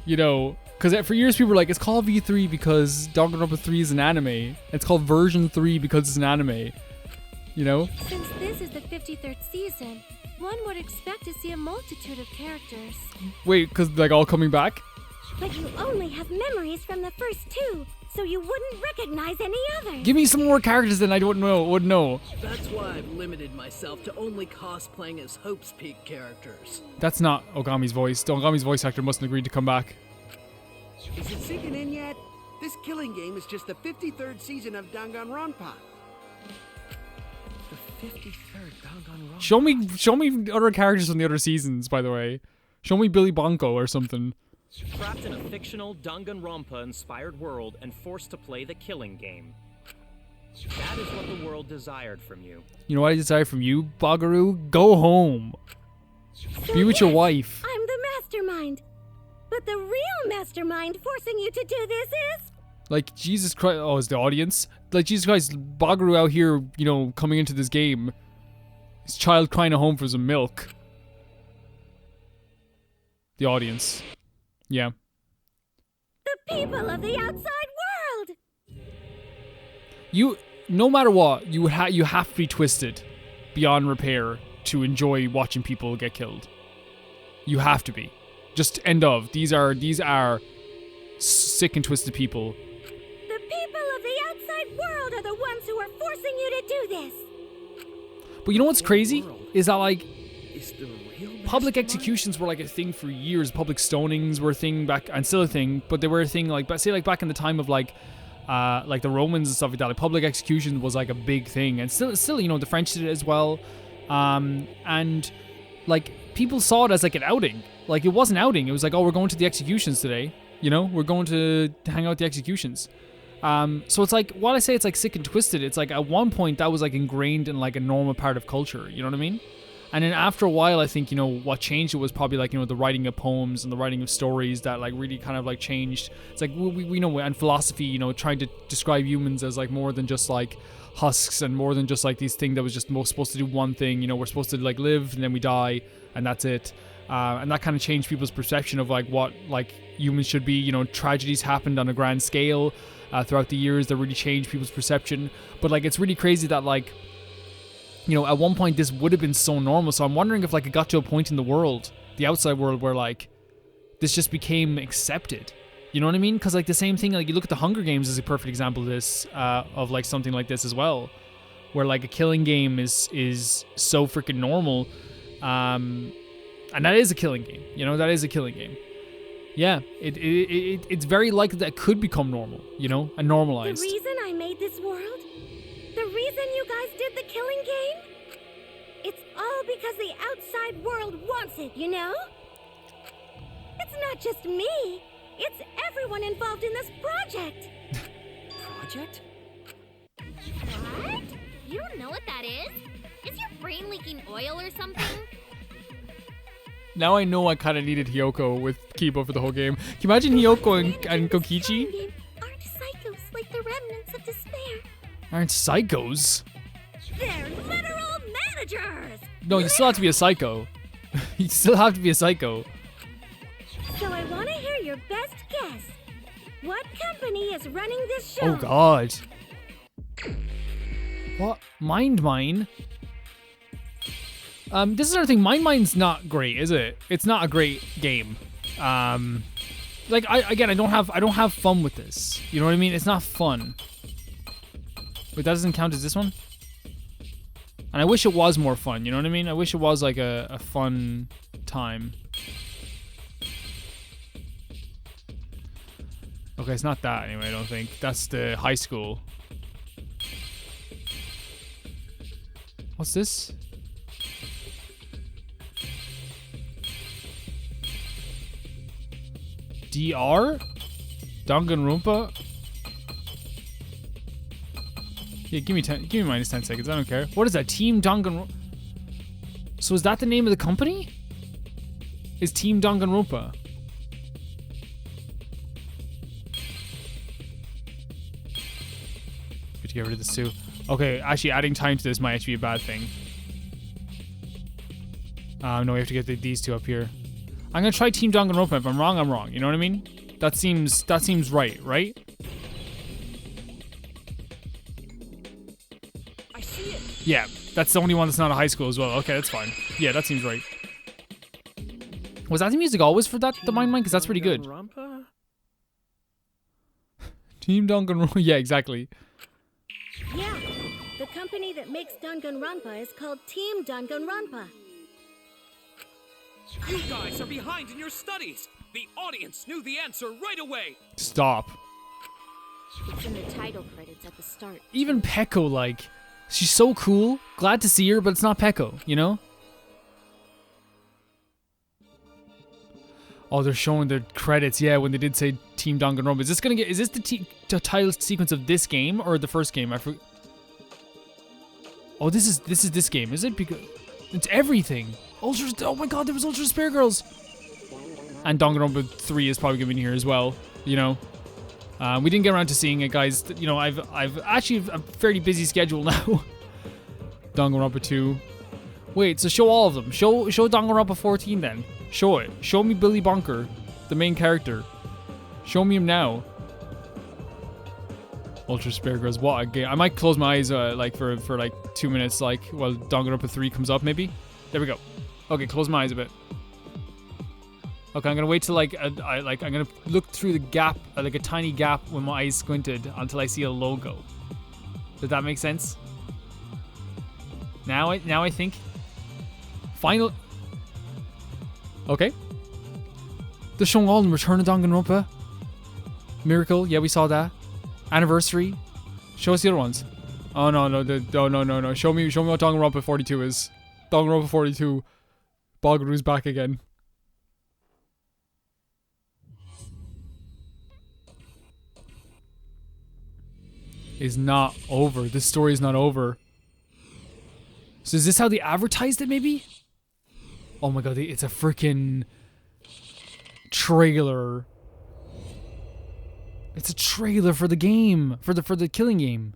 you know, because for years people were like, it's called V3 because Danganronpa 3 is an anime. It's called version 3 because it's an anime. You know? Since this is the 53rd season, one would expect to see a multitude of characters. Wait, because, like, all coming back? But you only have memories from the first two, so you wouldn't recognize any others. Give me some more characters than I wouldn't know. That's why I've limited myself to only cosplaying as Hope's Peak characters. That's not Ogami's voice. Ogami's voice actor mustn't agree to come back. Is it sinking in yet? This killing game is just the 53rd season of Danganronpa. The 53rd Danganronpa. Show me other characters from the other seasons, by the way. Show me Billy Bonko or something. Trapped in a fictional Danganronpa-inspired world and forced to play the killing game. That is what the world desired from you. You know what I desire from you, Bagaru? Go home. So Be with your wife. I'm the mastermind. But the real mastermind forcing you to do this is... Like, Jesus Christ. Oh, is the audience? Like, Jesus Christ, Bagaru out here, you know, coming into this game. His child crying at home for some milk. The audience. Yeah. the people of the outside world. You, no matter what, you have to be twisted beyond repair to enjoy watching people get killed. You have to be. Just end of. These are sick and twisted people. The people of the outside world are the ones who are forcing you to do this. But you know what's crazy? Is that, like, Is the real public executions were like a thing for years. Public stonings were a thing back, and still a thing, but they were a thing like, say, like back in the time of like the Romans and stuff like that. Like, public execution was like a big thing, and still, you know, the French did it as well. And like people saw it as like an outing. Like, it wasn't outing. It was like, oh, we're going to the executions today. You know, we're going to hang out at the executions. So it's like, while I say it's like sick and twisted, it's like at one point that was like ingrained in like a normal part of culture. You know what I mean? And then after a while, I think, you know, what changed it was probably like, you know, the writing of poems and the writing of stories that like really kind of like changed. It's like, we know, and philosophy, you know, trying to describe humans as like more than just like husks and more than just like these things that was just supposed to do one thing. You know, we're supposed to like live and then we die and that's it. And that kind of changed people's perception of like what like humans should be. You know, tragedies happened on a grand scale throughout the years that really changed people's perception. But like, it's really crazy that like, you know, at one point this would have been so normal. So I'm wondering if like it got to a point in the world, the outside world, where like this just became accepted. You know what I mean? Because like the same thing, like you look at the Hunger Games as a perfect example of this, of like something like this as well, where like a killing game is so freaking normal, and that is a killing game. You know, that is a killing game. Yeah, it's very likely that it could become normal. You know, and normalized. The reason I made this world, the reason you guys did the killing game, it's all because the outside world wants it, you know? It's not just me. It's everyone involved in this project. Project? What? You don't know what that is? Is your brain leaking oil or something? Now I know I kind of needed Hiyoko with Kiba for the whole game. Can you imagine Hiyoko and Kokichi? Aren't psychos like the remnants of despair. Aren't psychos? They're literal managers! No, you still have to be a psycho. You still have to be a psycho. So I want to hear your best guess. What company is running this show? Oh god. What? Mind Mine? This is another thing. Mind Mine's not great, is it? It's not a great game. Like I don't have fun with this. You know what I mean? It's not fun. Wait, that doesn't count as this one? And I wish it was more fun, you know what I mean? I wish it was like a fun time. Okay, it's not that anyway, I don't think. That's the high school. What's this? DR? Danganronpa? Yeah, give me minus 10 seconds. I don't care. What is that? Team Danganronpa? So is that the name of the company? Is Team Danganronpa? Good to get rid of this too. Okay, actually adding time to this might actually be a bad thing. No, we have to get these two up here. I'm gonna try Team Danganronpa. If I'm wrong, I'm wrong. You know what I mean? That seems right? I see it. Yeah, that's the only one that's not a high school as well. Okay, that's fine. Yeah, that seems right. Was that the music always for that, the Mind Mine? Because that's pretty good. Team Danganronpa. Yeah, exactly. Yeah, the company that makes Danganronpa is called Team Danganronpa. You guys are behind in your studies. The audience knew the answer right away. Stop. It's in the title credits at the start. Even Peko, like, She's so cool. Glad to see her, but it's not Peko, you know? Oh, they're showing the credits. Yeah, when they did say Team Danganronpa. Is this the title sequence of this game or the first game? Oh, this is this game, is it? Because it's everything. Oh my god, there was Ultra Spare Girls. And Danganronpa 3 is probably going to be here as well, you know. We didn't get around to seeing it, guys. You know, I've actually a fairly busy schedule now. Danganronpa 2. Wait, so show all of them. Show Danganronpa 14 then. Show it. Show me Billy Bonker, the main character. Show me him now. Ultra Spare Girls, what a game. I might close my eyes like for like 2 minutes, like while Danganronpa 3 comes up, maybe. There we go. Okay, close my eyes a bit. Okay, I'm gonna wait till like I'm gonna look through the gap, like a tiny gap with my eyes squinted until I see a logo. Does that make sense? Now I think. Final. Okay. They're showing all in Return of Danganronpa. Miracle, yeah, we saw that. Anniversary. Show us the other ones. Oh no. Show me what Danganronpa 42 is. Danganronpa 42. Bogru's back again. Is not over. This story is not over. So is this how they advertised it, maybe? Oh my god, it's a freaking trailer. It's a trailer for the game, for the killing game.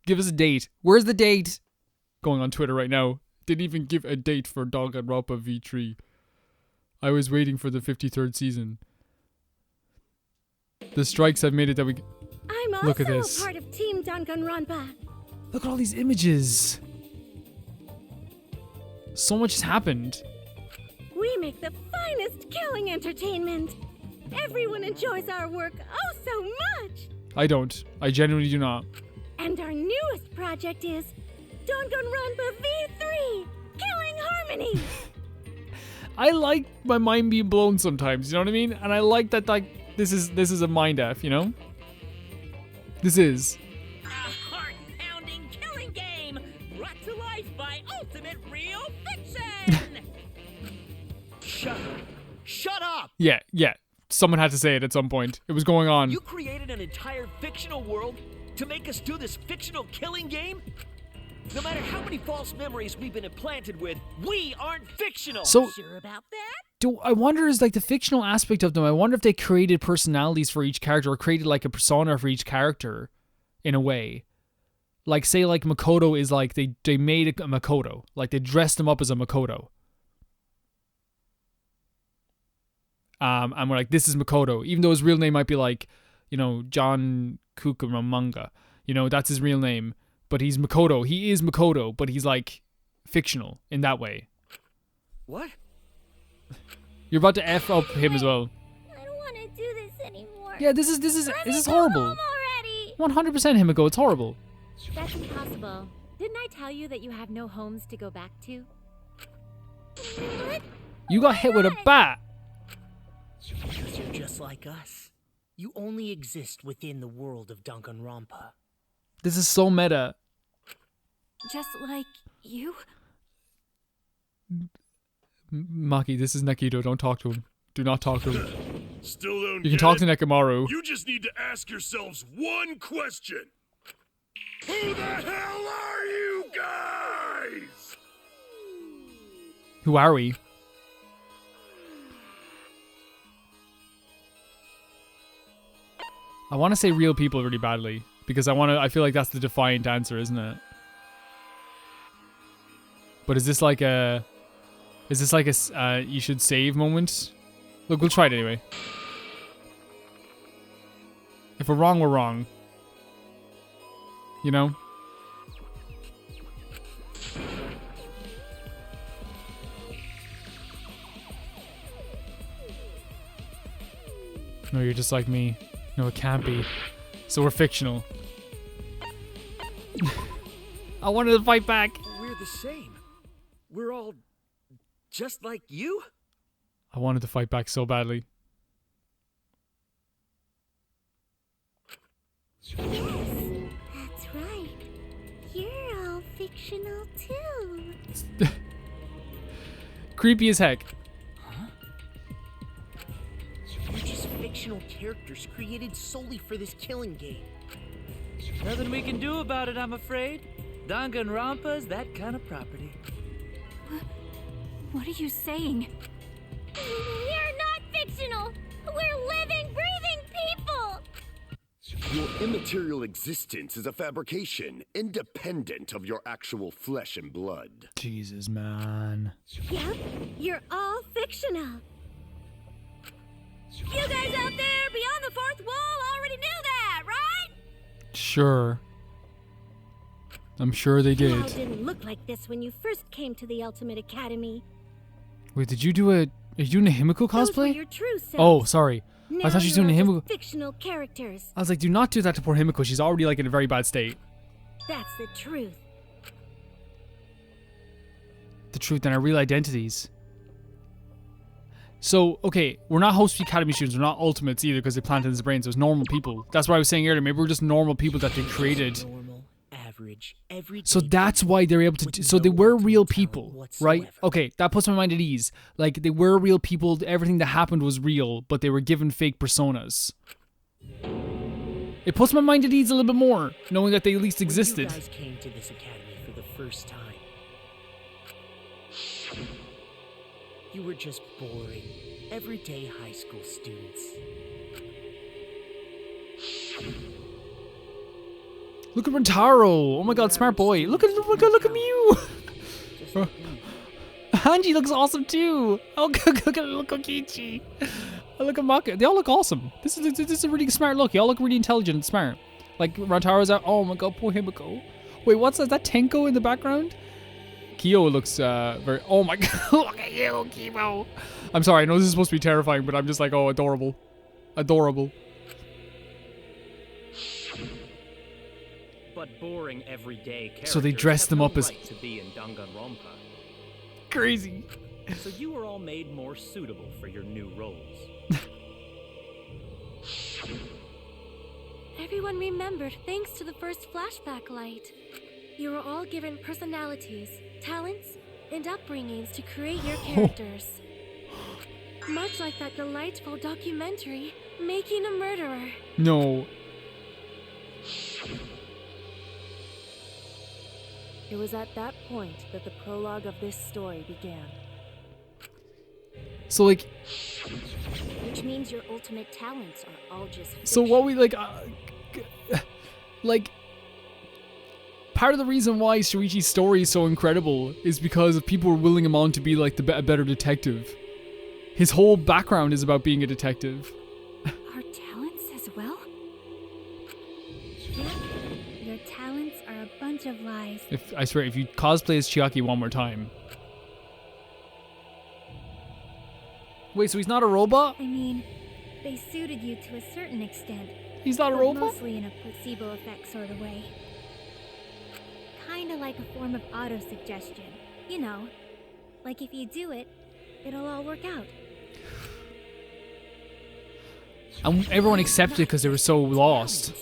Give us a date. Where's the date? Going on Twitter right now. Didn't even give a date for Danganronpa V3. I was waiting for the 53rd season. The strikes have made it that we... I'm Look at also this. a part of Team Danganronpa. Look at all these images. So much has happened. We make the finest killing entertainment. Everyone enjoys our work oh so much. I don't. I genuinely do not. And our newest project is Danganronpa V3, Killing Harmony. I like my mind being blown sometimes, you know what I mean? And I like that, like, this is a mind F, you know? This is. A heart-pounding killing game brought to life by Ultimate Real Fiction. Shut up! Yeah. Someone had to say it at some point. It was going on. You created an entire fictional world to make us do this fictional killing game? No matter how many false memories we've been implanted with, we aren't fictional. So, Sure about that? I wonder is like the fictional aspect of them. I wonder if they created personalities for each character or created like a persona for each character in a way. Like say like Makoto is like they made a Makoto. Like they dressed him up as a Makoto. And we're like, this is Makoto. Even though his real name might be like, you know, John Kukumanga. You know, that's his real name. But he's Makoto. He is Makoto, but he's like fictional in that way. What? You're about to F up him as well. I don't want to do this anymore. Yeah, this is horrible. 100% Himiko, it's horrible. That's impossible. Didn't I tell you that you have no homes to go back to? You got hit with a bat. Because you're just like us. You only exist within the world of Danganronpa. This is so meta. Just like you? Maki, this is Nekito. Don't talk to him. Do not talk to him. Still don't You can talk to Nekomaru. You just need to ask yourselves one question. Who the hell are you guys? Who are we? I want to say real people really badly because I feel like that's the defiant answer, isn't it? But is this like a you should save moment? Look, we'll try it anyway. If we're wrong, we're wrong. You know? No, you're just like me. No, it can't be. So we're fictional. I wanted to fight back. We're the same. We're all just like you? I wanted to fight back so badly. Yes, that's right. You're all fictional too. Creepy as heck. You're just fictional characters created solely for this killing game. Nothing we can do about it, I'm afraid. Danganronpa's that kind of property. What are you saying? We're not fictional! We're living, breathing people! Your immaterial existence is a fabrication, independent of your actual flesh and blood. Jesus, man. Yep, you're all fictional. You guys out there beyond the fourth wall already knew that, right? Sure. I'm sure they You all did. didn't look like this when you first came to the Ultimate Academy. Wait, did you do a... Are you doing a Himiko Those were cosplay? your true selves. Oh, sorry. Now I thought she was you're doing a all Himiko... just fictional characters. I was like, do not do that to poor Himiko. She's already like in a very bad state. That's the truth. The truth and our real identities. So, okay, we're not Host Academy students. We're not Ultimates either because they planted in his brain. So it's normal people. That's what I was saying earlier. Maybe we're just normal people that they created. Normal, average, everyday. So that's why they're able to. So they were real people, right? Okay, that puts my mind at ease. Like they were real people. Everything that happened was real, but they were given fake personas. It puts my mind at ease a little bit more, knowing that they at least existed. You guys came to this academy for the first time. You were just boring, everyday high school students. Look at Rentaro. Oh my god, smart boy. Look at Mew. Hanji looks awesome too. Oh, look at Kokichi. Oh, look at Maka. They all look awesome. This is a really smart look. Y'all look really intelligent and smart. Like Rantaro's out. Oh my god, poor Himiko. Wait, what's that? Is that Tenko in the background? Kyo looks very... Oh my god, look at you, Kyo. I'm sorry, I know this is supposed to be terrifying, but I'm just like, oh, adorable. Adorable. But boring everyday characters So they dressed them have up no as... right to be in Danganronpa. Crazy. So you were all made more suitable for your new roles. Everyone remembered thanks to the first flashback light. You were all given personalities, talents, and upbringings to create your characters. Much like that delightful documentary, Making a Murderer. No. It was at that point that the prologue of this story began. So like... Which means your ultimate talents are all just So what we like... like... Part of the reason why Shuichi's story is so incredible is because people were willing him on to be like a better detective. His whole background is about being a detective. Our talents as well? Yep, your talents are a bunch of lies. I swear, if you cosplay as Chiaki one more time. Wait, so he's not a robot? I mean, they suited you to a certain extent. He's not a but robot? Mostly in a placebo effect sort of way. Kinda like a form of auto-suggestion. You know, like if you do it, it'll all work out. And everyone accepted it because they were so lost.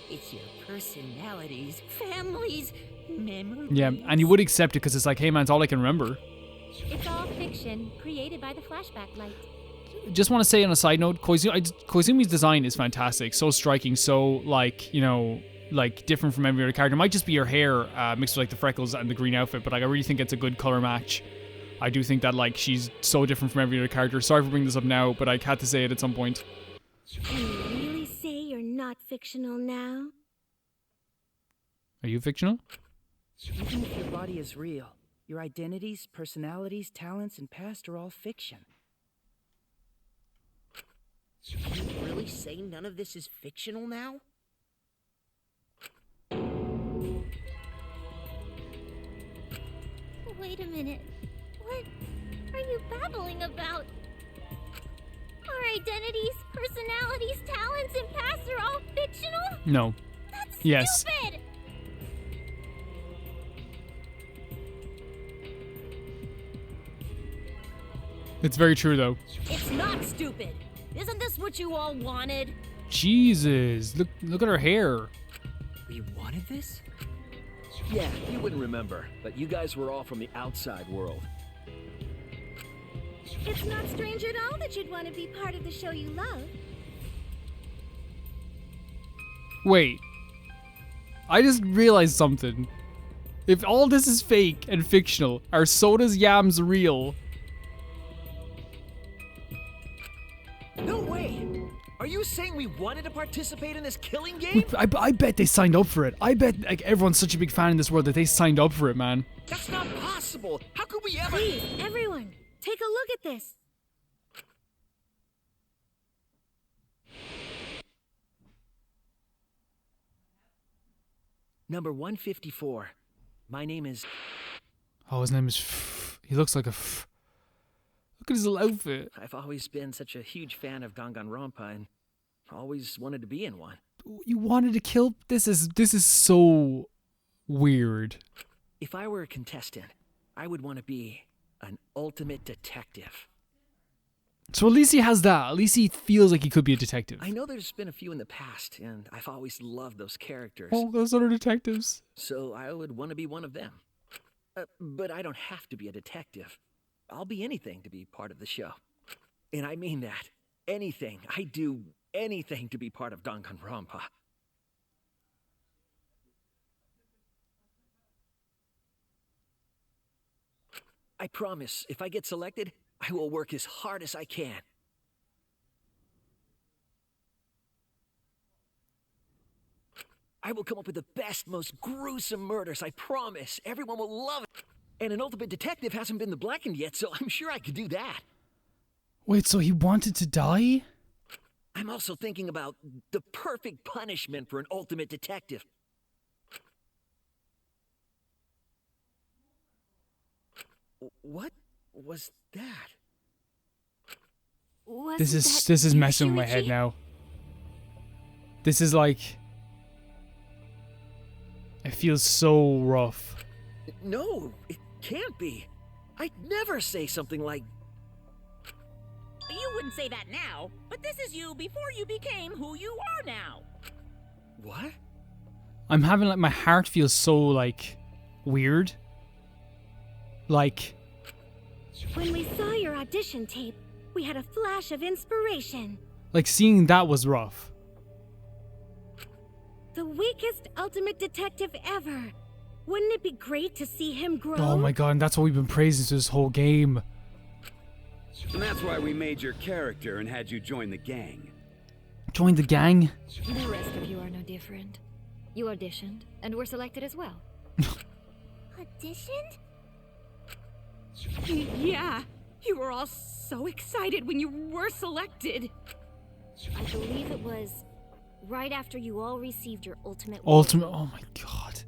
It's your personalities, families, memories. Yeah, and you would accept it because it's like, hey man, it's all I can remember. It's all fiction, created by the flashback light. Just want to say on a side note, Koizumi's design is fantastic. So striking, so like, you know, like different from every other character. It might just be her hair mixed with like the freckles and the green outfit, but like I really think it's a good color match. I do think that like she's so different from every other character. Sorry for bringing this up now, but I had to say it at some point. Can you really say you're not fictional now? Are you fictional? Even if your body is real, your identities, personalities, talents, and past are all fiction. Can you really say none of this is fictional now? Wait a minute. What are you babbling about? Our identities, personalities, talents, and pasts are all fictional? No. That's yes. stupid! It's very true though. It's not stupid. Isn't this what you all wanted? Jesus, look at her hair. We wanted this? Yeah, you wouldn't remember, but you guys were all from the outside world. It's not strange at all that you'd want to be part of the show you love. Wait. I just realized something. If all this is fake and fictional, are Soda's yams real? No way! Are you saying we wanted to participate in this killing game? I bet they signed up for it. I bet like everyone's such a big fan in this world that they signed up for it, man. That's not possible! How could we ever— Please, everyone, take a look at this. Number 154. My name is... Oh, his name is he looks like a Look at his little outfit. I've always been such a huge fan of Danganronpa and always wanted to be in one. You wanted to kill? This is so weird. If I were a contestant, I would want to be an ultimate detective. So at least he has that. At least he feels like he could be a detective. I know there's been a few in the past, and I've always loved those characters. Oh, those other detectives. So I would want to be one of them. But I don't have to be a detective. I'll be anything to be part of the show. And I mean that. Anything. I do anything to be part of Danganronpa. I promise, if I get selected, I will work as hard as I can. I will come up with the best, most gruesome murders, I promise. Everyone will love it. And an ultimate detective hasn't been the blackened yet, so I'm sure I could do that. Wait, so he wanted to die? I'm also thinking about the perfect punishment for an ultimate detective. What was that? This is messing with my head now. This is like... It feels so rough. No, it can't be. I'd never say something like... You wouldn't say that now, but this is you before you became who you are now. What? I'm having like my heart feels so like weird. Like... When we saw your audition tape, we had a flash of inspiration. Like seeing that was rough. The weakest ultimate detective ever. Wouldn't it be great to see him grow? Oh my god, and that's what we've been praising through this whole game. And that's why we made your character and had you join the gang. Join the gang? The rest of you are no different. You auditioned, and were selected as well. Auditioned? Yeah, you were all so excited when you were selected. I believe it was right after you all received your ultimate. Ultimate. Oh my god.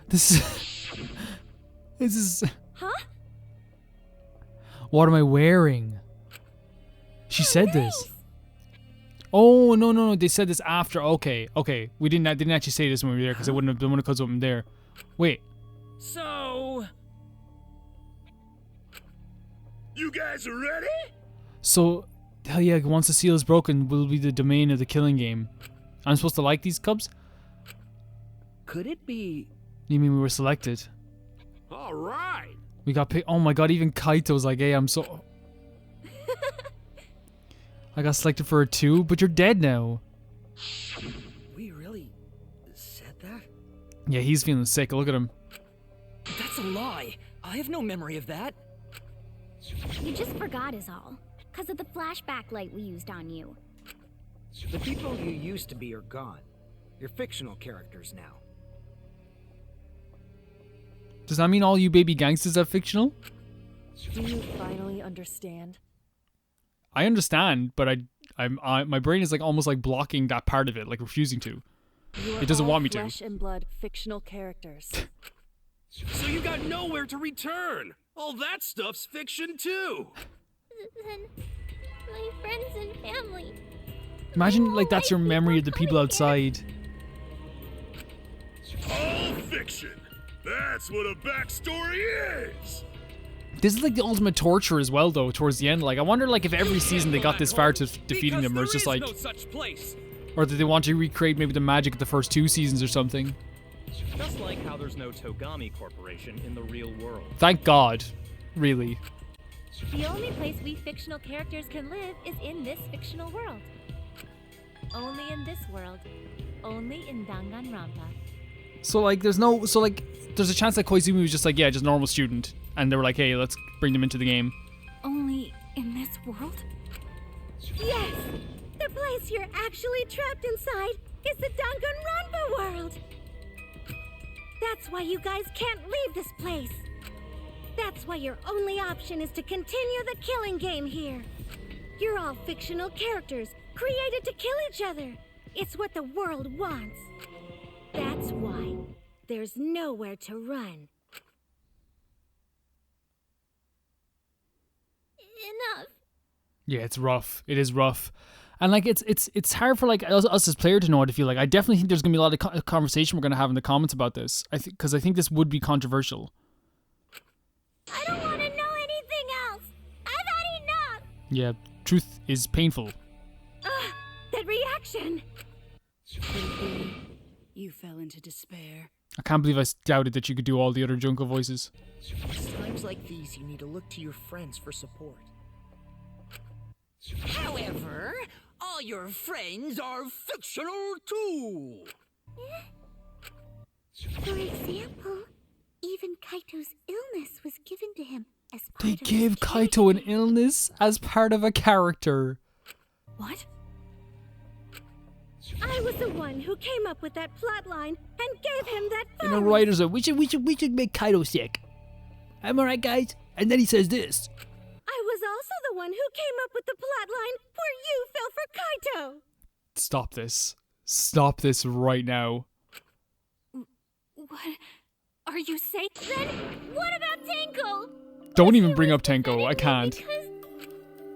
This is. Huh? What am I wearing? She said this. Oh no! They said this after. Okay. We didn't actually say this when we were there because it wouldn't have been one of cause I'm there. Wait. So. You guys are ready? So, hell yeah! Once the seal is broken, will be the domain of the killing game. I'm supposed to like these cubs? Could it be? You mean we were selected? All right. We got picked. Oh my god! Even Kaito's like, "Hey, I'm so." I got selected for it too, but you're dead now. We really said that? Yeah, he's feeling sick. Look at him. That's a lie. I have no memory of that. You just forgot is all. Because of the flashback light we used on you. The people you used to be are gone. You're fictional characters now. Does that mean all you baby gangsters are fictional? Do you finally understand? I understand, but my brain is like almost like blocking that part of it, like refusing to. It doesn't want me to. Flesh and blood fictional characters. So you got nowhere to return. All that stuff's fiction too. Then my friends and family. Imagine like that's your memory of the people outside. All fiction. That's what a backstory is. This is like the ultimate torture as well, though, towards the end. Like, I wonder, like, if every season they got this far to defeating them, or it's just like... no such place. Or did they want to recreate maybe the magic of the first 2 seasons or something? Just like how there's no Togami Corporation in the real world. Thank God. Really. The only place we fictional characters can live is in this fictional world. Only in this world. Only in Danganronpa. So, like, there's no... So, like, there's a chance that Koizumi was just like, yeah, just normal student. And they were like, hey, let's bring them into the game. Only in this world? Yes! The place you're actually trapped inside is the Danganronpa world! That's why you guys can't leave this place! That's why your only option is to continue the killing game here! You're all fictional characters, created to kill each other! It's what the world wants! That's why there's nowhere to run. Enough. Yeah, it's rough. It is rough. And like it's hard for like us as player to know how to feel. Like I definitely think there's gonna be a lot of conversation we're gonna have in the comments about this. Because I think this would be controversial. I don't want to know anything else. I've had enough. Yeah, truth is painful. That reaction. You fell into despair. I can't believe I doubted that you could do all the other Junko voices. It's times like these you need to look to your friends for support. However, all your friends are fictional too. For example, even Kaito's illness was given to him as part They of gave his Kaito an illness as part of a character. What? I was the one who came up with that plot line and gave him that And the virus. writers are, we should make Kaito sick. Am I right, guys? And then he says this. I was also the one who came up with the plot line where you fell for Kaito. Stop this. Stop this right now. What are you saying? Then what about Tenko? Don't even bring up Tenko. I can't.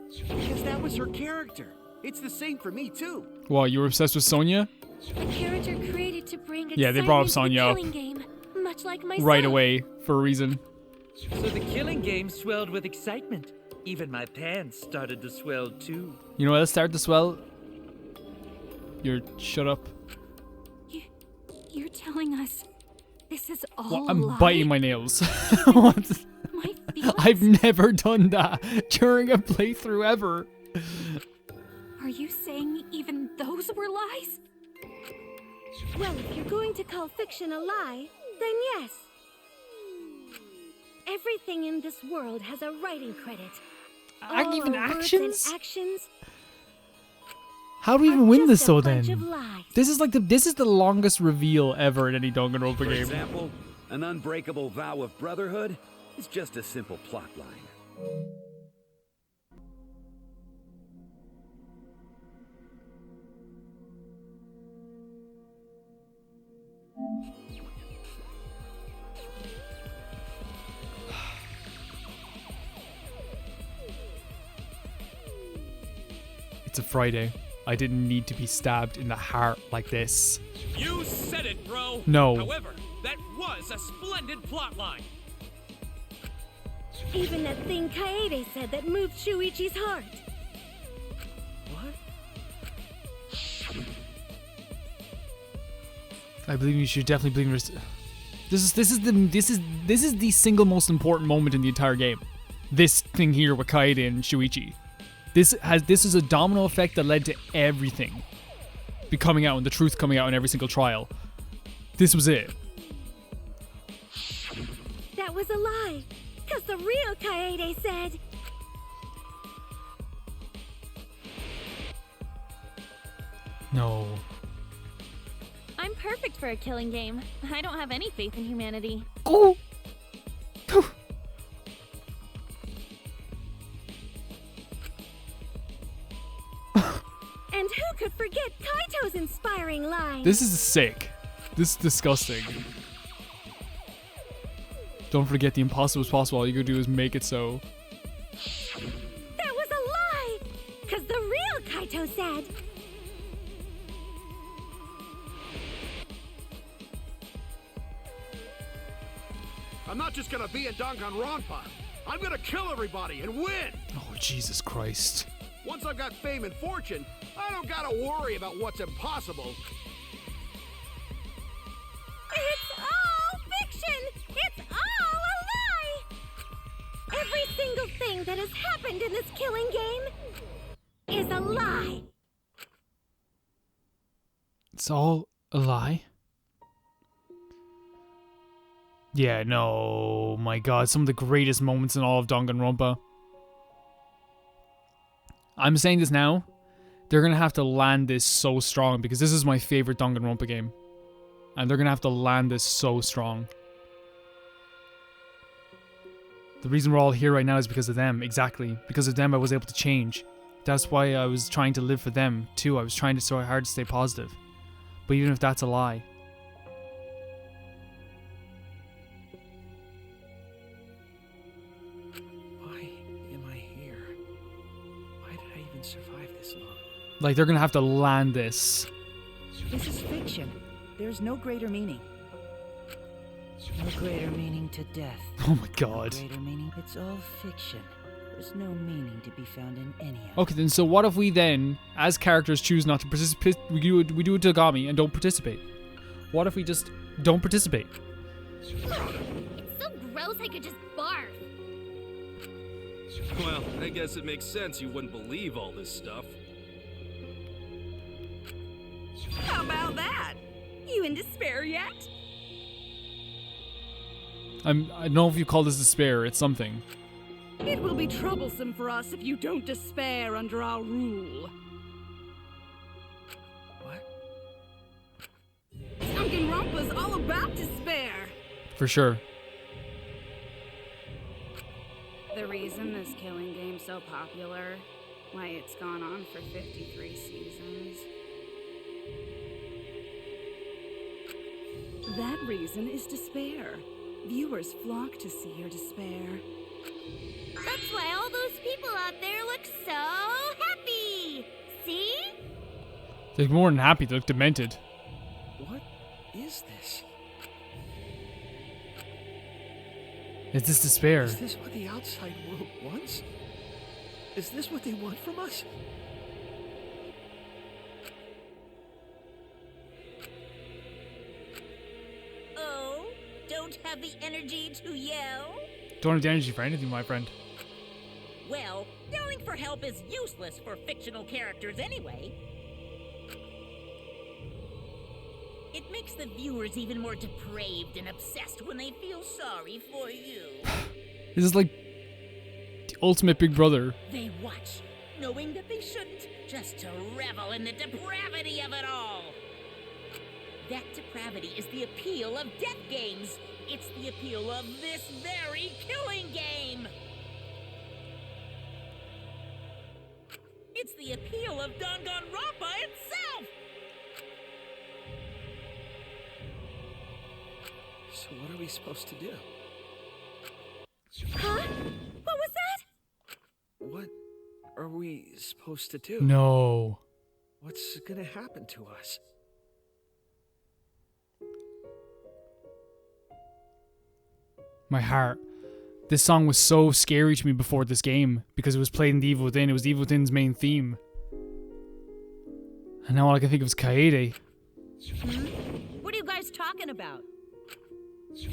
Because that was her character. It's the same for me, too. What, you were obsessed with Sonya? A character created to bring Yeah, they brought up excitement to Sonya the up. killing game, much like myself. Right away, for a reason. So the killing game swelled with excitement. Even my pants started to swell too. You know what else started to swell? Shut up. You're telling us this is all Well, I'm lie? biting my nails. What? My feelings? I've never done that during a playthrough ever. Are you saying even those were lies? Well, if you're going to call fiction a lie, then yes. Everything in this world has a writing credit. All Even our words actions? and actions. How do we even win this just a though bunch then? of lies. This is the longest reveal ever in any Danganronpa For game. example, an unbreakable vow of brotherhood is just a simple plot line. It's a Friday. I didn't need to be stabbed in the heart like this. You said it, bro. No. However, that was a splendid plotline. Even that thing Kaede said that moved Shuichi's heart. What? I believe you should definitely believe in this is the single most important moment in the entire game. This thing here with Kaede and Shuichi. This is a domino effect that led to everything coming out and the truth coming out in every single trial. This was it. That was a lie. Because the real Kaede said... No. I'm perfect for a killing game. I don't have any faith in humanity. Oh. And who could forget Kaito's inspiring line? This is sick. This is disgusting. Don't forget the impossible is possible. All you gotta do is make it so. That was a lie! Because the real Kaito said... I'm not just gonna be in Danganronpa. I'm gonna kill everybody and win! Oh, Jesus Christ. Once I've got fame and fortune, I don't gotta worry about what's impossible. It's all fiction! It's all a lie! Every single thing that has happened in this killing game is a lie! It's all a lie? Yeah, no, my god, some of the greatest moments in all of Danganronpa. I'm saying this now, they're gonna have to land this so strong because this is my favorite Danganronpa game. And they're gonna have to land this so strong. The reason we're all here right now is because of them, exactly. Because of them I was able to change. That's why I was trying to live for them, too. I was trying so hard to stay positive. But even if that's a lie. Why am I here? Why did I even survive this long? Like, they're gonna have to land this. This is fiction. There's no greater meaning. No greater meaning to death. Oh my god. No greater meaning. It's all fiction. There's no meaning to be found in any of it. Okay, then so what if we then, as characters, choose not to participate? We do a Tagami and don't participate. What if we just don't participate? It's so gross I could just barf. Well, I guess it makes sense you wouldn't believe all this stuff. How about that? You in despair yet? I don't know if you call this despair, it's something. It will be troublesome for us if you don't despair under our rule. What? Danganronpa's all about despair. For sure. The reason this killing game's so popular, why it's gone on for 53 seasons. That reason is despair. Viewers flock to see your despair. That's why all those people out there look so happy. See? They're more than happy, they look demented. What is this? Is this despair? Is this what the outside world wants? Is this what they want from us? Oh, don't have the energy to yell? Don't have the energy for anything, my friend. Well, yelling for help is useless for fictional characters anyway. It makes the viewers even more depraved and obsessed when they feel sorry for you. This is like the ultimate Big Brother. They watch, knowing that they shouldn't, just to revel in the depravity of it all. That depravity is the appeal of death games. It's the appeal of this very killing game. It's the appeal of Danganronpa itself. So what are we supposed to do? Huh? What was that? What are we supposed to do? No. What's gonna happen to us? My heart. This song was so scary to me before this game because it was played in The Evil Within. It was The Evil Within's main theme. And now all I can think of is Kaede. What are you guys talking about?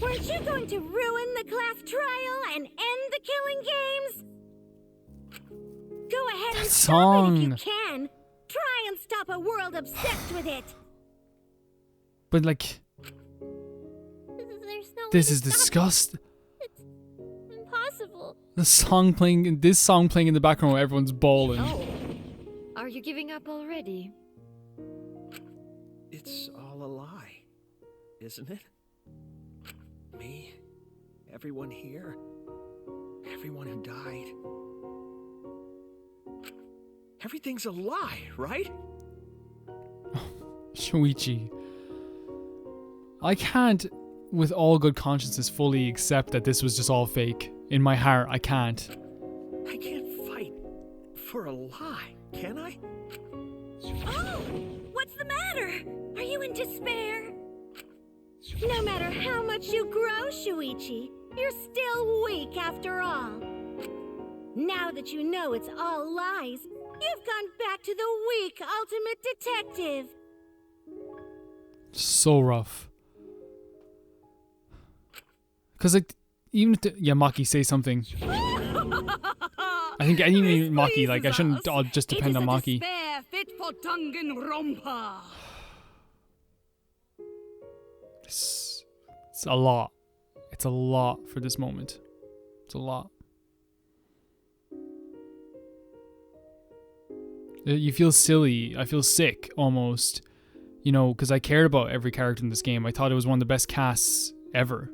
Weren't you going to ruin the class trial and end the killing games? Go ahead and stop it if you can. Try and stop a world obsessed with it. But like, There's no this way is to stop disgusting. it. It's impossible. This song playing in the background while everyone's bawling. Oh. Are you giving up already? It's all a lie, isn't it? Me, everyone here, everyone who died. Everything's a lie, right? Shuichi. I can't, with all good consciences, fully accept that this was just all fake. In my heart, I can't. I can't fight for a lie, can I? Oh! What's the matter? Are you in despair? No matter how much you grow, Shuichi, You're still weak after all. Now that you know it's all lies, you've gone back to the weak ultimate detective. So rough. Because, like, even if Maki say something. I think even Maki, like, I shouldn't all just depend on Maki. Despair fit for Danganronpa. It's a lot. It's a lot for this moment. It's a lot. You feel silly. I feel sick, almost. You know, because I cared about every character in this game. I thought it was one of the best casts ever.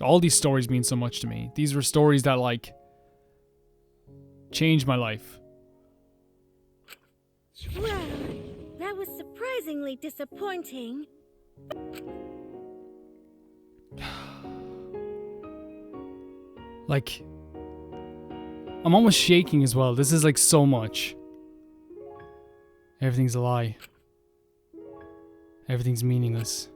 All these stories mean so much to me. These were stories that, like, changed my life. Well, that was surprisingly disappointing. Like, I'm almost shaking as well. This is like so much. Everything's a lie. Everything's meaningless.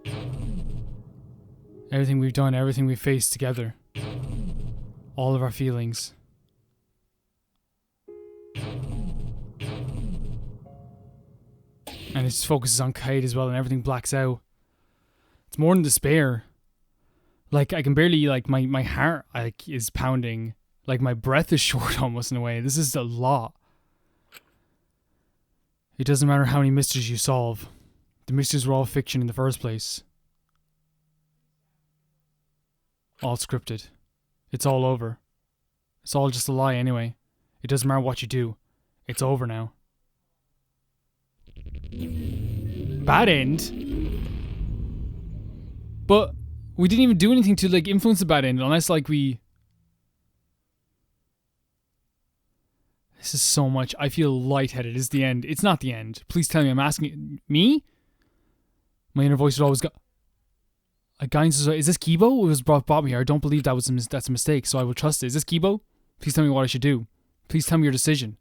Everything we've done, everything we've faced together. All of our feelings. And it just focuses on Kite as well, and everything blacks out. It's more than despair. Like, I can barely, like, my heart, like, is pounding. Like, my breath is short almost in a way. This is a lot. It doesn't matter how many mysteries you solve. The mysteries were all fiction in the first place. All scripted. It's all over. It's all just a lie anyway. It doesn't matter what you do. It's over now. Bad end. But we didn't even do anything to, like, influence the bad end unless, like, we... This is so much. I feel lightheaded. It's the end. It's not the end. Please tell me. I'm asking... Me? My inner voice would always go... Guidance is this Kibo? It was brought me here. I don't believe that's a mistake, so I will trust it. Is this Kibo? Please tell me what I should do. Please tell me your decision.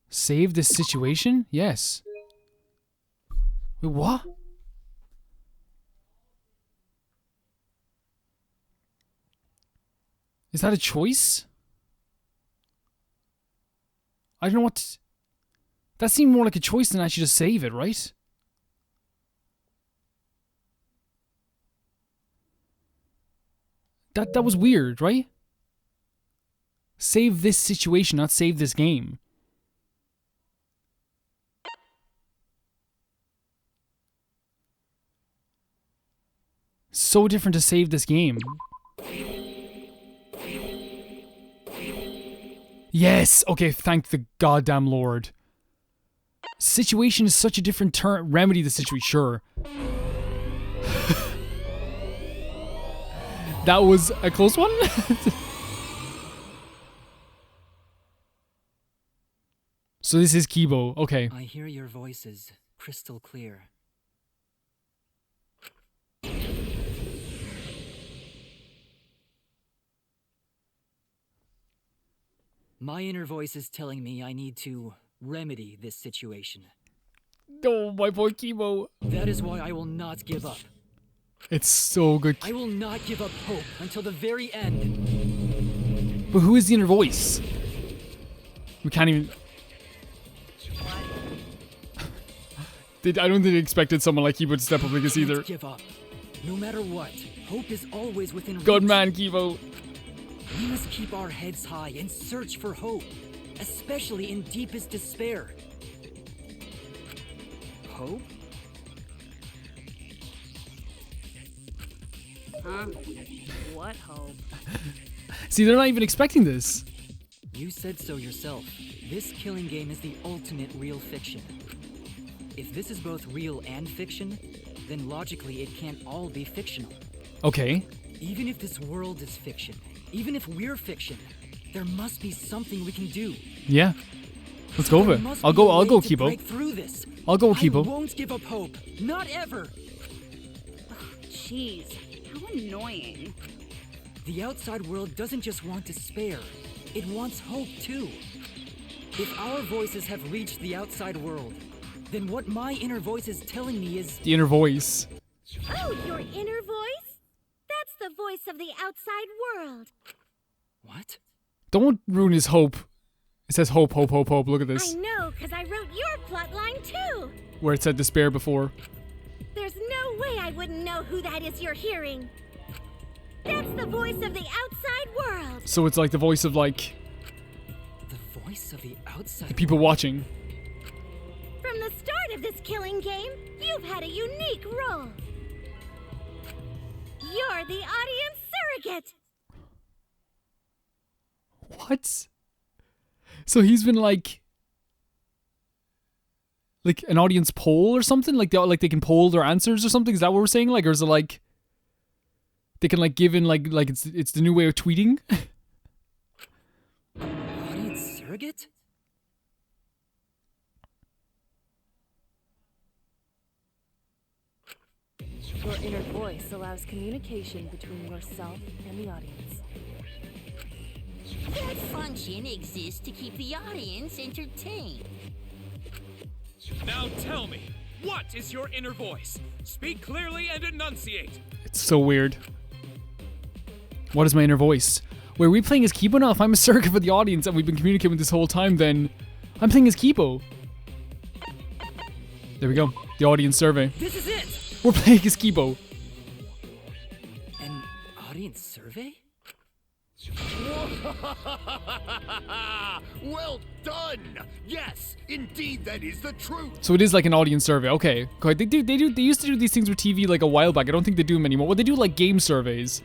Save this situation? Yes. Wait, what? Is that a choice? I don't know what... That seemed more like a choice than actually just save it, right? That was weird, right? Save this situation, not save this game. So different to save this game. Yes! Okay, thank the goddamn Lord. Situation is such a different term. Remedy the situation, sure. That was a close one? So this is Kibo, okay. I hear your voices crystal clear. My inner voice is telling me I need to remedy this situation. Oh, my boy Kibo. That is why I will not give up. It's so good. I will not give up hope until the very end. But who is the inner voice? We can't even... I don't think they expected someone like Kibo to step up like this either. Give up. No matter what, hope is always within reach. Good man, Kibo. We must keep our heads high and search for hope, especially in deepest despair. Hope? Huh? What hope? See, they're not even expecting this. You said so yourself. This killing game is the ultimate real fiction. If this is both real and fiction, then logically it can't all be fictional. Okay. Even if this world is fiction, even if we're fiction, there must be something we can do. Yeah. Let's go with it. I'll go Kibo. I'll go Kibo. I won't give up hope. Not ever. Jeez, how annoying. The outside world doesn't just want despair. It wants hope too. If our voices have reached the outside world, then what my inner voice is telling me is... The inner voice. Oh, your inner voice? That's the voice of the outside world. What? Don't ruin his hope. It says hope, hope, hope, hope. Look at I this. know, because I wrote your plotline too. Where it said despair before. There's no way I wouldn't know who that is you're hearing. That's the voice of the outside world. So it's like the voice of like... The voice of the outside the people watching. From the start of this killing game, you've had a unique role. You're the audience surrogate. What? So he's been like an audience poll or something? Like they can poll their answers or something? Is that what we're saying? Like, or is it like they can like give in like it's the new way of tweeting? Audience surrogate? Your inner voice allows communication between yourself and the audience. That function exists to keep the audience entertained. Now tell me, what is your inner voice? Speak clearly and enunciate. It's so weird. What is my inner voice? Wait, are we playing as Kibo now? If I'm a surrogate for the audience and we've been communicating with this whole time, then I'm playing as Kibo. There we go. The audience survey. This is it! We're playing as Kibo. An audience survey? Well done! Yes, indeed that is the truth! So it is like an audience survey. Okay. They used to do these things with TV like a while back. I don't think they do them anymore. Well, they do like game surveys.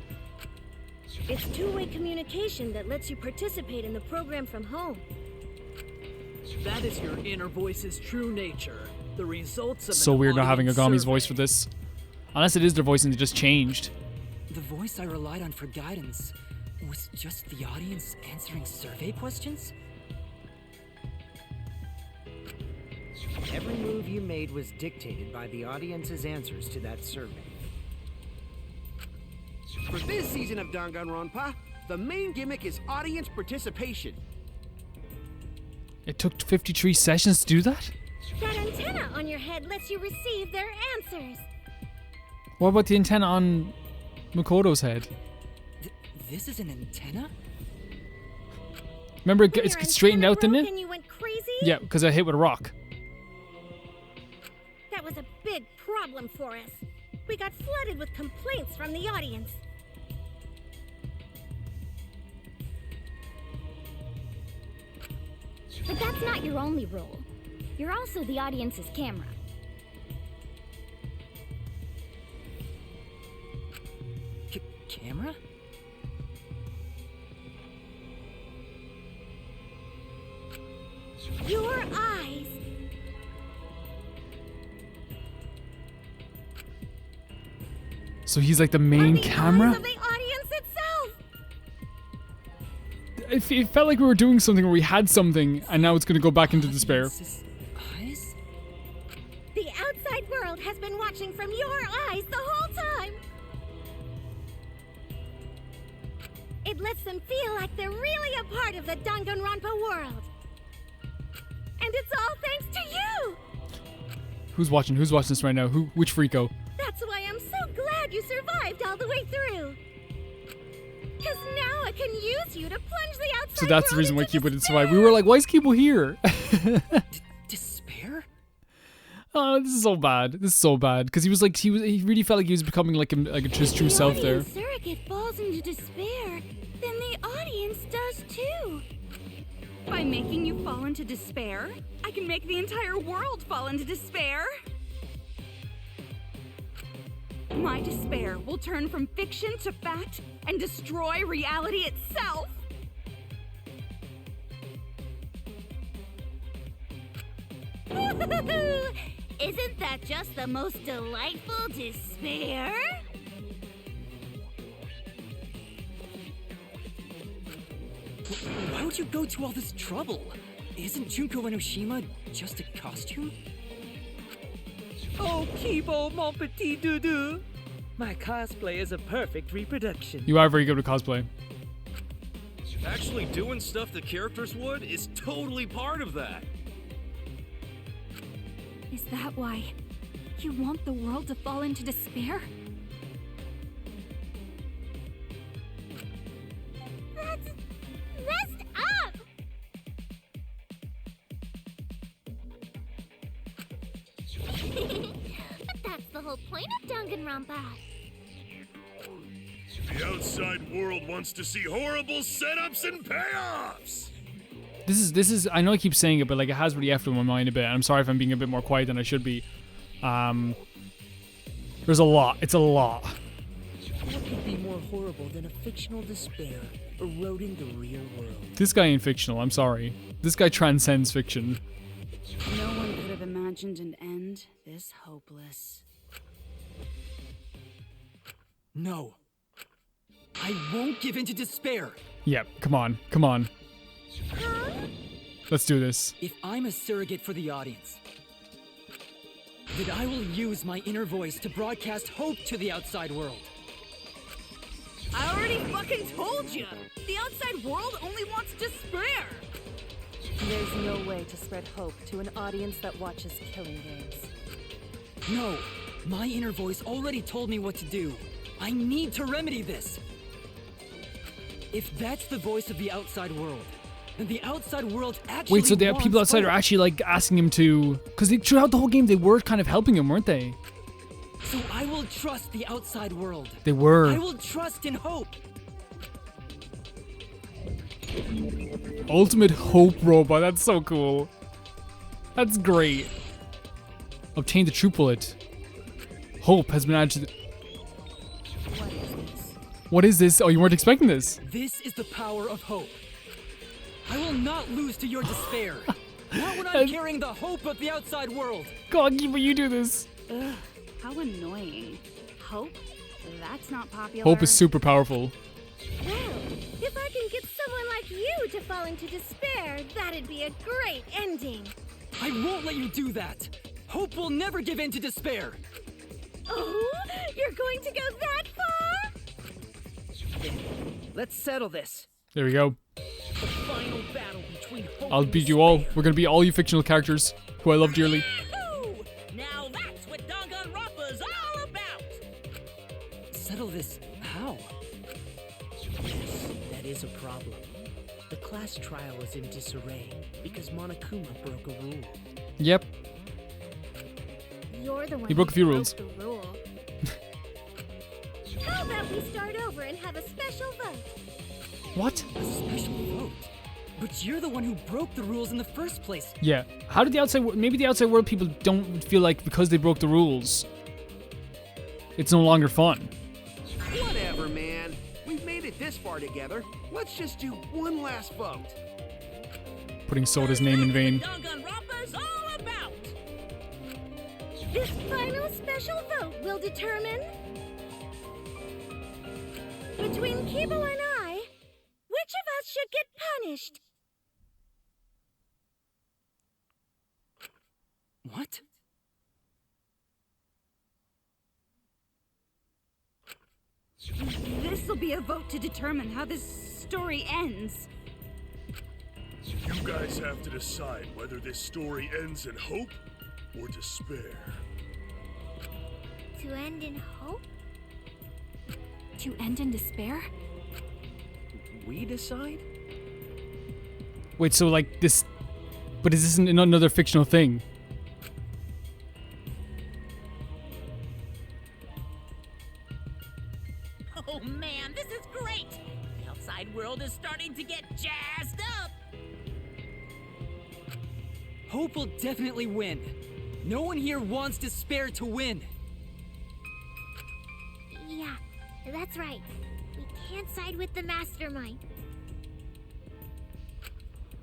It's two-way communication that lets you participate in the program from home. That is your inner voice's true nature. The results of So an weird not having audience Agami's survey. voice for this. Unless it is their voice and it just changed. The voice I relied on for guidance was just the audience answering survey questions? Every move you made was dictated by the audience's answers to that survey. For this season of Danganronpa, the main gimmick is audience participation. It took 53 sessions to do that? That antenna on your head lets you receive their answers. What about the antenna on Makoto's head? This is an antenna? Remember, it gets straightened out, didn't And it? you went crazy? Yeah, because I hit with a rock. That was a big problem for us. We got flooded with complaints from the audience. But that's not your only role. You're also the audience's camera. Camera? Your eyes. So he's like the main camera? Of the audience itself. It felt like we were doing something where we had something and now it's going to go back into despair. Eyes? The outside world has been watching from your eyes the whole time. It lets them feel like they're really a part of the Danganronpa world. And it's all thanks to you! Who's watching? Who's watching this right now? Which freako? That's why I'm so glad you survived all the way through. Because now I can use you to plunge the outside So that's the world reason why into Kibo didn't survive. We were like, why is Kibo here? Despair? Oh, this is so bad. This is so bad. Because he really felt like he was becoming like his true self there. If the surrogate falls into despair, then the audience does too. By making you fall into despair, I can make the entire world fall into despair. My despair will turn from fiction to fact and destroy reality itself. Isn't that just the most delightful despair? Why would you go to all this trouble? Isn't Junko Enoshima just a costume? Oh, Kibo, mon petit doudou. My cosplay is a perfect reproduction. You are very good with cosplay. Actually doing stuff the characters would is totally part of that. Is that why you want the world to fall into despair? That's messed up! But that's the whole point of Danganronpa. The outside world wants to see horrible setups and payoffs! This is I know I keep saying it, but like it has really effed with my mind a bit. I'm sorry if I'm being a bit more quiet than I should be. There's a lot. It's a lot. What could be more horrible than a fictional despair eroding the real world? This guy ain't fictional, I'm sorry. This guy transcends fiction. No one could have imagined an end this hopeless. No. I won't give in to despair. Yep, come on, come on. Let's do this. If I'm a surrogate for the audience, then I will use my inner voice to broadcast hope to the outside world. I already fucking told you! The outside world only wants despair! There's no way to spread hope to an audience that watches killing games. No, my inner voice already told me what to do. I need to remedy this. If that's the voice of the outside world, then the outside world actually Wait, so the people outside are actually like asking him to, because throughout the whole game they were kind of helping him, weren't they? So I will trust the outside world. They were. I will trust in hope. Ultimate hope robot. That's so cool. That's great. Obtain the true bullet. Hope has been added to the... What is this? Oh, you weren't expecting this. This is the power of hope. I will not lose to your despair. Not when I'm carrying the hope of the outside world. God, will you do this? Ugh, how annoying. Hope? That's not popular. Hope is super powerful. Well, if I can get someone like you to fall into despair, that'd be a great ending. I won't let you do that. Hope will never give in to despair. Oh, you're going to go that far? Let's settle this. There we go. The final battle between hope I'll beat you all. We're gonna be all you fictional characters who I love dearly. Yahoo! Now that's what Danganronpa's all about! Settle this how? Yes, that is a problem. The class trial is in disarray because Monokuma broke a rule. Yep. You're the one He broke a few who rules. broke the rule. How about we start over and have a special vote? What? A special vote? But you're the one who broke the rules in the first place. Yeah. How did the outside... Maybe the outside world people don't feel like because they broke the rules, it's no longer fun. Whatever, man. We've made it this far together. Let's just do one last vote. Putting Soda's name in vain. Danganronpa's all about! This final special vote will determine between Kibo and I, which of us should get punished? What? This'll be a vote to determine how this story ends. You guys have to decide whether this story ends in hope or despair. To end in hope? To end in despair? We decide? Wait, so like this... But is this another fictional thing? Oh man, this is great! The outside world is starting to get jazzed up! Hope will definitely win. No one here wants despair to win. Yeah, that's right. We can't side with the mastermind.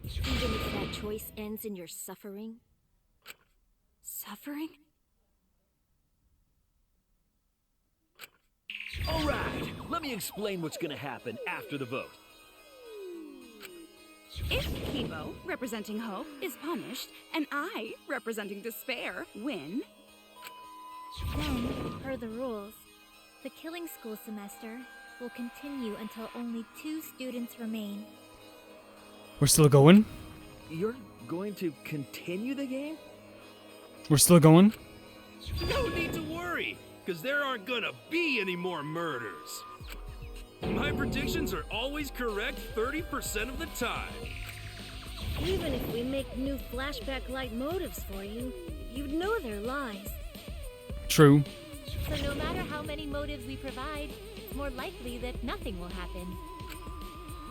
Even if that choice ends in your suffering. Suffering? All right, let me explain what's gonna happen after the vote. If Kibo, representing hope, is punished, and I, representing despair, win, Then, per the rules, the killing school semester will continue until only 2 students remain. We're still going? You're going to continue the game? We're still going? No need to worry, because there aren't gonna be any more murders. My predictions are always correct 30% of the time. Even if we make new flashback-like motives for you, you'd know they're lies. True. So no matter how many motives we provide, it's more likely that nothing will happen.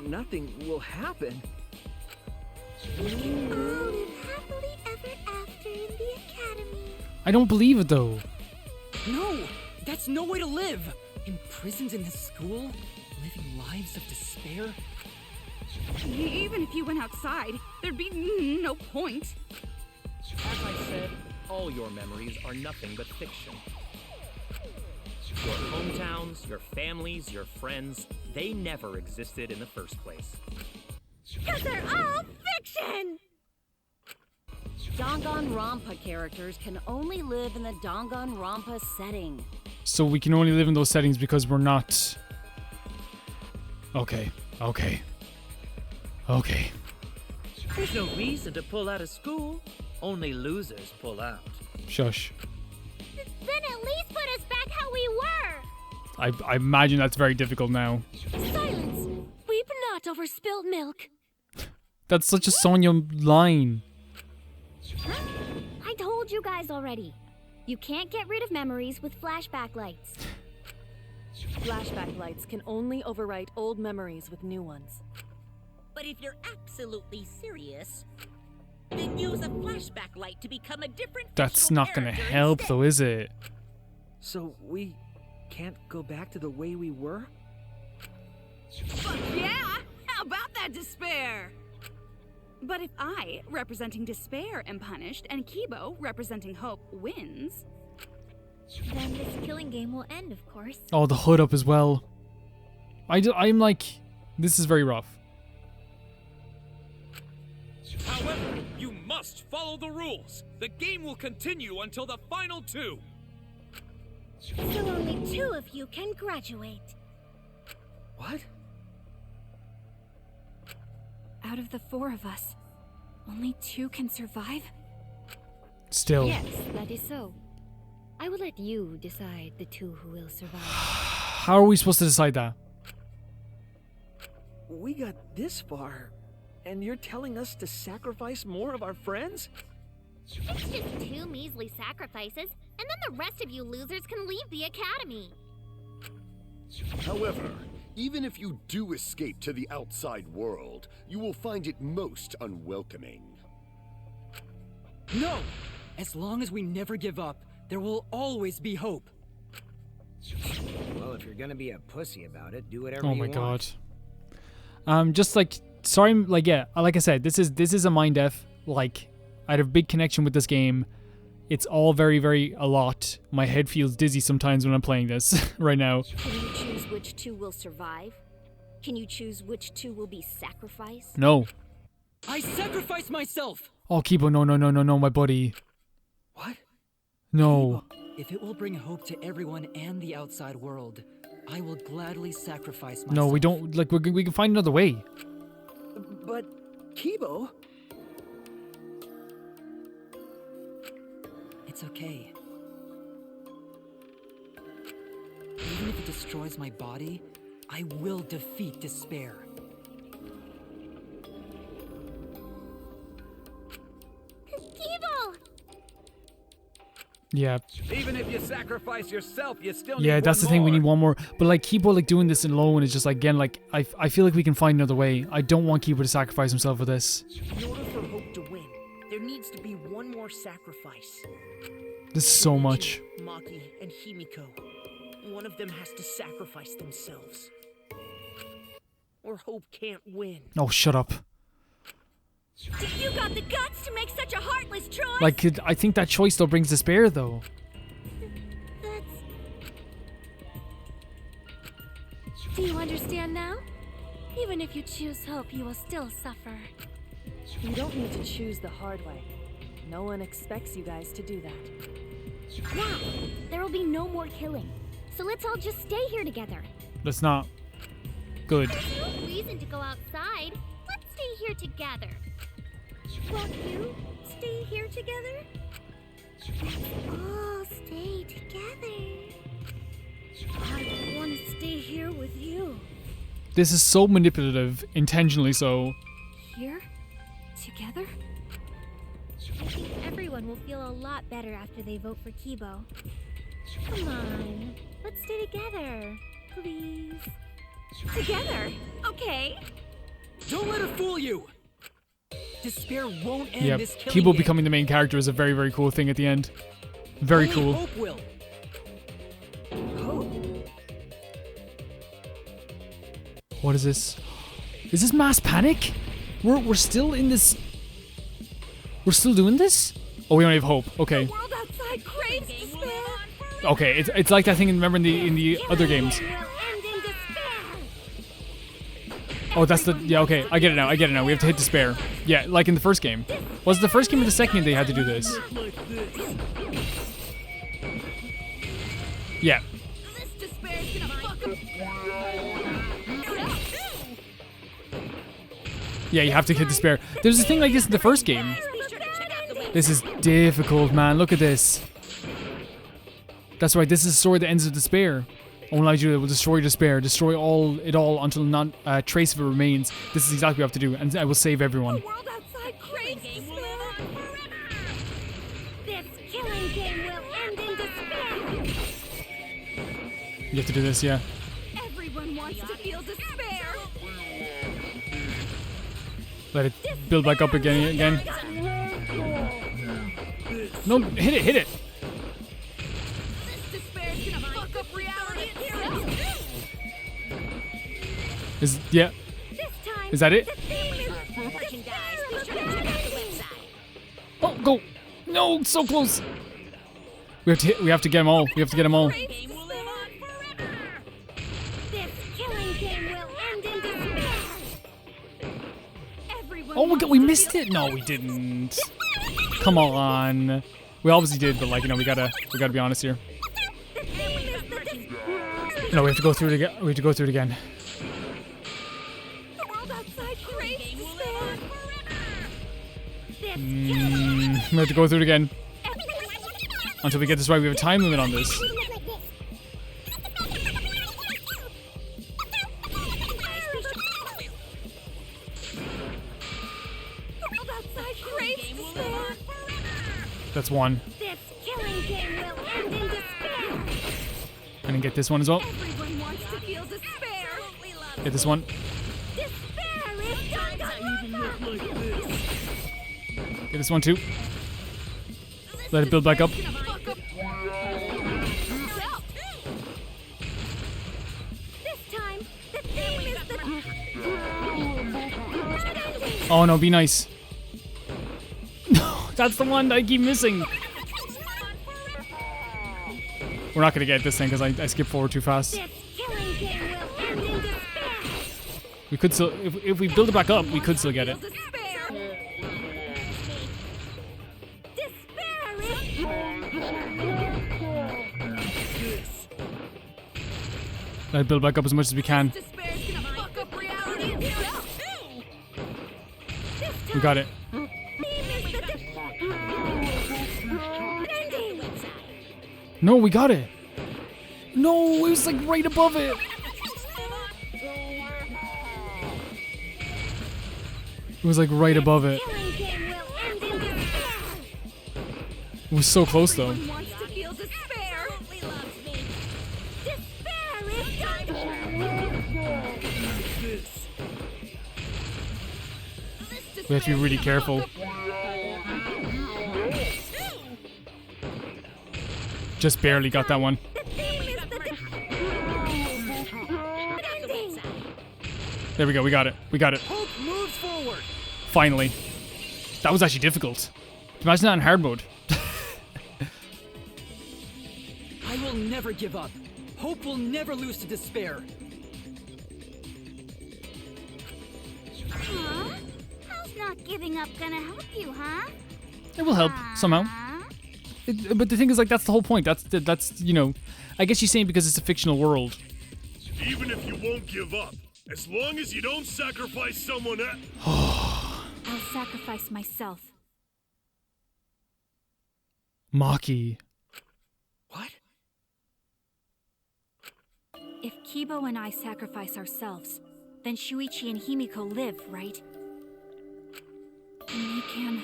Nothing will happen. We can all live happily ever after in the academy. I don't believe it though. No! That's no way to live! Imprisoned in this school? Living lives of despair? Even if you went outside, there'd be no point. As I said, all your memories are nothing but fiction. Your hometowns, your families, your friends, they never existed in the first place. 'Cause they're all fiction! Danganronpa characters can only live in the Danganronpa setting. So we can only live in those settings because we're not... Okay. There's no reason to pull out of school. Only losers pull out. Shush. Then at least put us back how we were! I imagine that's very difficult now. Silence! Weep not over spilt milk. That's such a Sonya line. I told you guys already. You can't get rid of memories with flashback lights. Flashback lights can only overwrite old memories with new ones. But if you're absolutely serious, then use a flashback light to become a different That's fictional not gonna character help instead. though, is it? So we can't go back to the way we were? Fuck yeah! How about that despair? But if I, representing despair, am punished, and Kibo, representing hope, wins... Then this killing game will end, of course. Oh, the hood up as well. I'm like, this is very rough. However, you must follow the rules. The game will continue until the final two. So only 2 of you can graduate. What? Out of the 4 of us, only 2 can survive? Still. Yes, that is so. I will let you decide the 2 who will survive. How are we supposed to decide that? We got this far, and you're telling us to sacrifice more of our friends? It's just 2 measly sacrifices, and then the rest of you losers can leave the academy. However, even if you do escape to the outside world, you will find it most unwelcoming. No! As long as we never give up, there will always be hope. Well, if you're gonna be a pussy about it, do whatever you Oh want. my god. Just like, sorry, like, yeah, like I said, this is a mind F. Like, I had a big connection with this game. It's all very, a lot. My head feels dizzy sometimes when I'm playing this right now. Can you choose which 2 will survive? Can you choose which 2 will be sacrificed? No. I sacrifice myself! Oh, Kibo, no, my buddy. What? No. If it will bring hope to everyone and the outside world, I will gladly sacrifice myself. No, we don't, like, we can find another way. But, Kibo... It's okay. Even if it destroys my body, I will defeat despair. Kibo! Yeah. Even if you sacrifice yourself, you still Yeah, need that's the one thing. We more. need one more. But like Kibo, like doing this alone is just like, again, like I feel like we can find another way. I don't want Kibo to sacrifice himself for this. In order for hope to win, there needs to be one more sacrifice. This is so much. Maki and Himiko. One of them has to sacrifice themselves. Or hope can't win. Oh, shut up. You got the guts to make such a heartless choice! Like, I think that choice still brings despair, though. Do you understand now? Even if you choose hope, you will still suffer. You don't need to choose the hard way. No one expects you guys to do that. Yeah, there will be no more killing. So let's all just stay here together. That's not good. There's no reason to go outside. Let's stay here together. Won't you stay here together? All stay together. I want to stay here with you. This is so manipulative, intentionally so. Here? Together? I think everyone will feel a lot better after they vote for Kibo. Come on, let's stay together, please. Together? Okay. Don't let it fool you! Despair won't end Yep, this killing Kibo game. becoming the main character is a very, very cool thing at the end. Very Only cool. Hope will. What is this? Is this mass panic? We're still in this. We're still doing this? Oh, we only have hope. Okay. The world outside craves despair. Okay, it's like that thing. Remember in the other games. Oh, that's the yeah. Okay, I get it now. I get it now. We have to hit despair. Yeah, like in the first game. Was it the first game or the second game they had to do this? Yeah. This despair is gonna fuck up. Yeah, you have to hit despair. There's a thing like this in the first game. This is difficult, man. Look at this. That's right. This is a story that ends with despair. Only I do it will destroy despair, destroy it all until not a trace of it remains. This is exactly what we have to do, and I will save everyone. The world outside craves despair. This killing game will end in despair. You have to do this, yeah. Everyone wants to feel despair. Let it build back up again. No, hit it, hit it. This despair is gonna fuck up reality itself. Yeah. Is that it? Oh, go! No, so close. We have to get them all. We have to get them all. This killing game will end in despair. Oh, we missed it. No, we didn't. Come on. We obviously did, but like, you know, we gotta be honest here. No, we have to go through it again. We have to go through it again. The world outside craves despair. We have to go through it again. Until we get this right, we have a time limit on this. That's one. This killing game will end in despair. And then get this one as well. Everyone wants to feel despair. Get this one. Despair is Danganronpa. Get this one too. Let it build back up. Oh no, be nice. That's the one that I keep missing. We're not gonna get this thing because I skipped forward too fast. We could still, if we build it back up, we could still get it. Let it build back up as much as we can. We got it. No, we got it. No, it was like right above it. It was like right above it. It was so close though. We have to be really careful. Just barely got that one. There we go, we got it. We got it. Hope moves forward. Finally. That was actually difficult. Imagine that in hard mode. I will never give up. Hope will never lose to despair. Huh? How's not giving up gonna help you, huh? It will help somehow. But the thing is, like, that's the whole point. That's you know, I guess she's saying because it's a fictional world. Even if you won't give up, As long as you don't sacrifice someone else. I'll sacrifice myself. Maki. What? If Kibo and I sacrifice ourselves, then Shuichi and Himiko live, right? And they can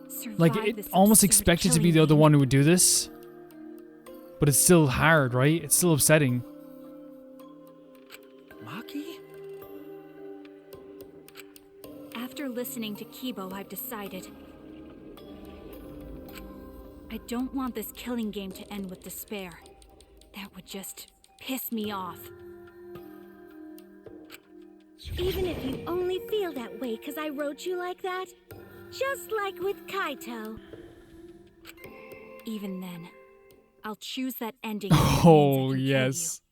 survive Like, this it almost absurd expected to be killing the other game. one who would do this. But it's still hard, right? It's still upsetting. Maki? After listening to Kibo, I've decided. I don't want this killing game to end with despair. That would just piss me off. Even if you only feel that way because I wrote you like that, just like with Kaito. Even then, I'll choose that ending. Oh, yes.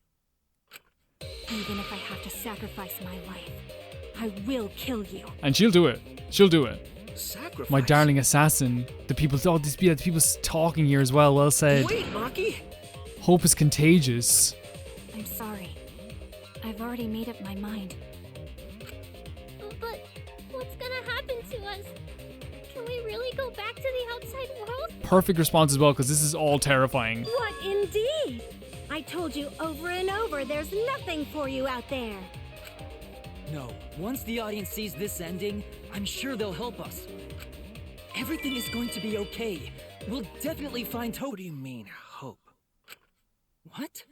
Even if I have to sacrifice my life, I will kill you. And she'll do it. She'll do it. Sacrifice? My darling assassin. The people, oh, these people talking here as well. Well said. Wait, Maki! Hope is contagious. I'm sorry. I've already made up my mind. But what's gonna happen to us? Can we really go back to the outside world? Perfect response as well, because this is all terrifying. What indeed? I told you over and over there's nothing for you out there. No, once the audience sees this ending, I'm sure they'll help us. Everything is going to be okay. We'll definitely find hope. What do you mean, hope? What?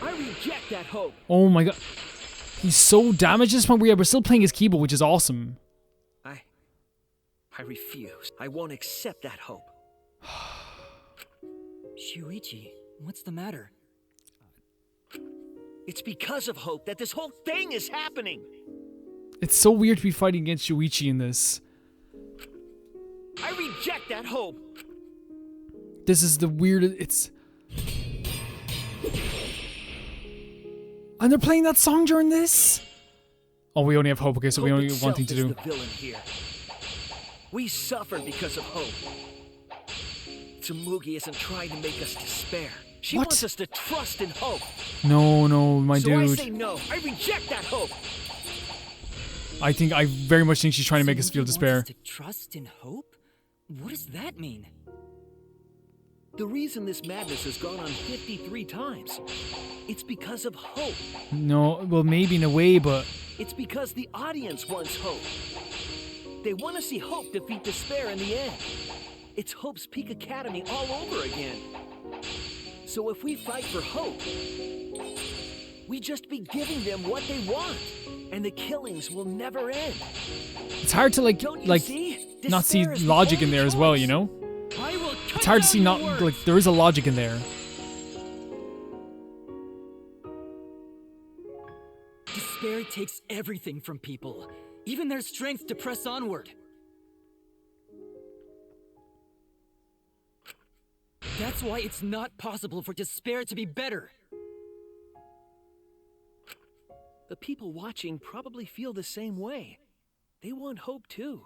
I reject that hope. Oh my god. He's so damaged at this point. We're still playing his keyboard, which is awesome. I refuse. I won't accept that hope. Shuichi, what's the matter? It's because of hope that this whole thing is happening. It's so weird to be fighting against Shuichi in this. I reject that hope. This is the weirdest. It's. And they're playing that song during this? Oh, we only have hope. Okay, so we only have one thing to do. The villain here. We suffer because of hope. Tsumugi isn't trying to make us despair. She wants us to trust in hope. No, my so dude. I say no. I reject that hope. I very much think she's trying to make us feel despair. Wants to trust in hope? What does that mean? The reason this madness has gone on 53 times, it's because of hope. No, well, maybe in a way, but It's because the audience wants hope. They want to see hope defeat despair in the end. It's Hope's Peak Academy all over again. So if we fight for hope, we just be giving them what they want, and the killings will never end. it's hard to not see logic in there as well, you know? It's hard to see there is a logic in there. Despair takes everything from people, even their strength to press onward. That's why it's not possible for despair to be better. The people watching probably feel the same way. They want hope too.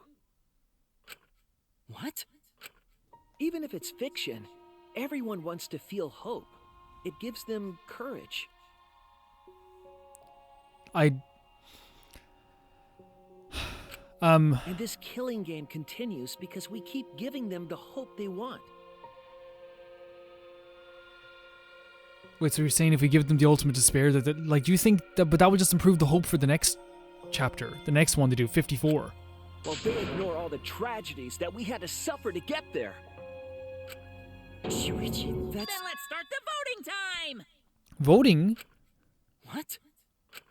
What? Even if it's fiction, everyone wants to feel hope. It gives them courage. And this killing game continues because we keep giving them the hope they want. Wait, so you're saying if we give them the ultimate despair, do you think that, but that would just improve the hope for the next chapter, the next one to do, 54. Well, they ignore all the tragedies that we had to suffer to get there. Shuichi, Then let's start the voting time! Voting? What?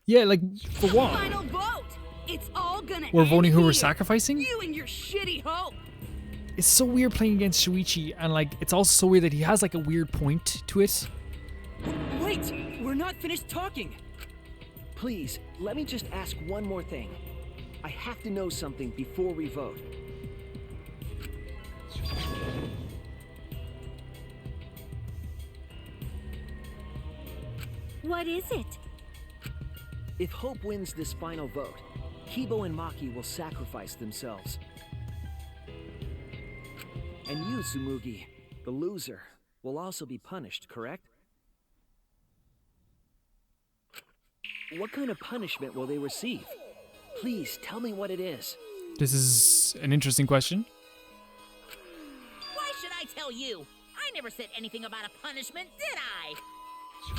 Yeah, like, for what? Final vote! It's all gonna We're end voting who we're here. sacrificing? You and your shitty hope! It's so weird playing against Shuichi, and it's also so weird that he has a weird point to it. Wait! We're not finished talking! Please, let me just ask one more thing. I have to know something before we vote. What is it? If Hope wins this final vote, Kibo and Maki will sacrifice themselves. And you, Tsumugi, the loser, will also be punished, correct? What kind of punishment will they receive? Please tell me what it is. This is an interesting question. Why should I tell you? I never said anything about a punishment, did I?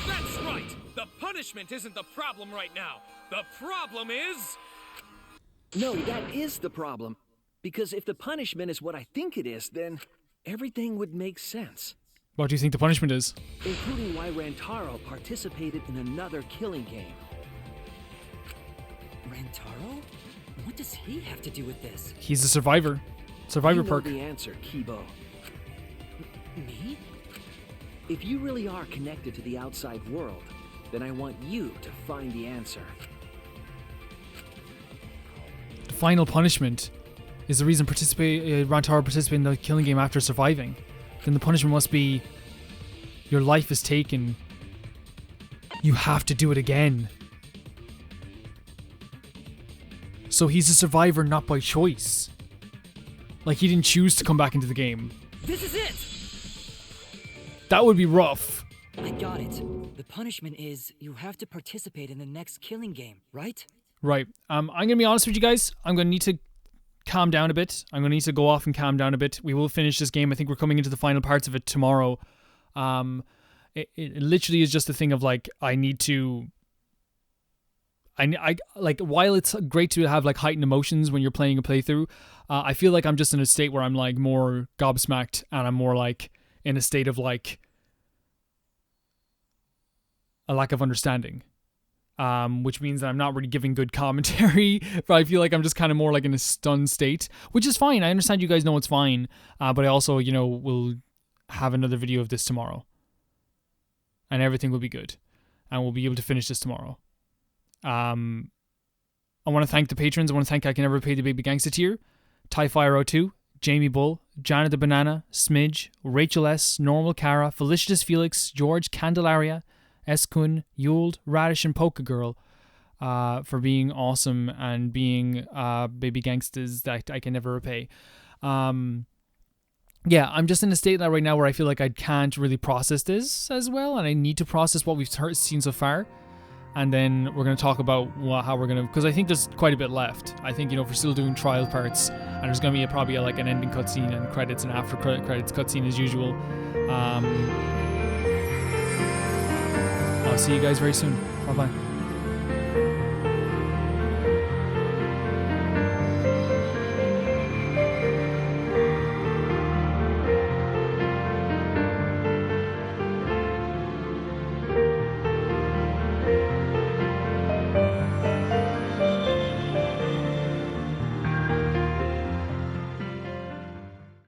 That's right! The punishment isn't the problem right now. The problem is... No, that is the problem. Because if the punishment is what I think it is, then everything would make sense. What do you think the punishment is? Including why Rantaro participated in another killing game. Rantaro? What does he have to do with this? He's a survivor. Survivor perk. You know the answer, Kibo. Me? If you really are connected to the outside world, then I want you to find the answer. The final punishment is the reason Rantaro participated in the killing game after surviving. Then the punishment must be your life is taken. You have to do it again. So he's a survivor not by choice. Like he didn't choose to come back into the game. This is it! That would be rough. I got it. The punishment is you have to participate in the next killing game, right? Right. I'm going to be honest with you guys. I'm going to need to calm down a bit. I'm going to need to go off and calm down a bit. We will finish this game. I think we're coming into the final parts of it tomorrow. It literally is just a thing of like, I need to... I like, while it's great to have like heightened emotions when you're playing a playthrough, I feel like I'm just in a state where I'm like more gobsmacked and I'm more like in a state of like a lack of understanding, which means that I'm not really giving good commentary, but I feel like I'm just kind of more like in a stunned state, which is fine. I understand you guys know it's fine, but I also, you know, will have another video of this tomorrow and everything will be good and we'll be able to finish this tomorrow. I want to thank the patrons. I want to thank I Can Never Pay the Baby Gangsta tier, TieFire02, Jamie Bull, Jana the Banana, Smidge, Rachel S, Normal Cara, Felicitas Felix, George Candelaria, Eskun, Yuled, Radish, and Polka Girl for being awesome and being baby gangstas that I can never repay. Yeah, I'm just in a state now right now where I feel like I can't really process this as well, and I need to process what we've seen so far. And then we're going to talk about how we're going to... Because I think there's quite a bit left. I think, you know, if we're still doing trial parts, and there's going to be probably like an ending cutscene and credits and after credits cutscene as usual. I'll see you guys very soon. Bye-bye.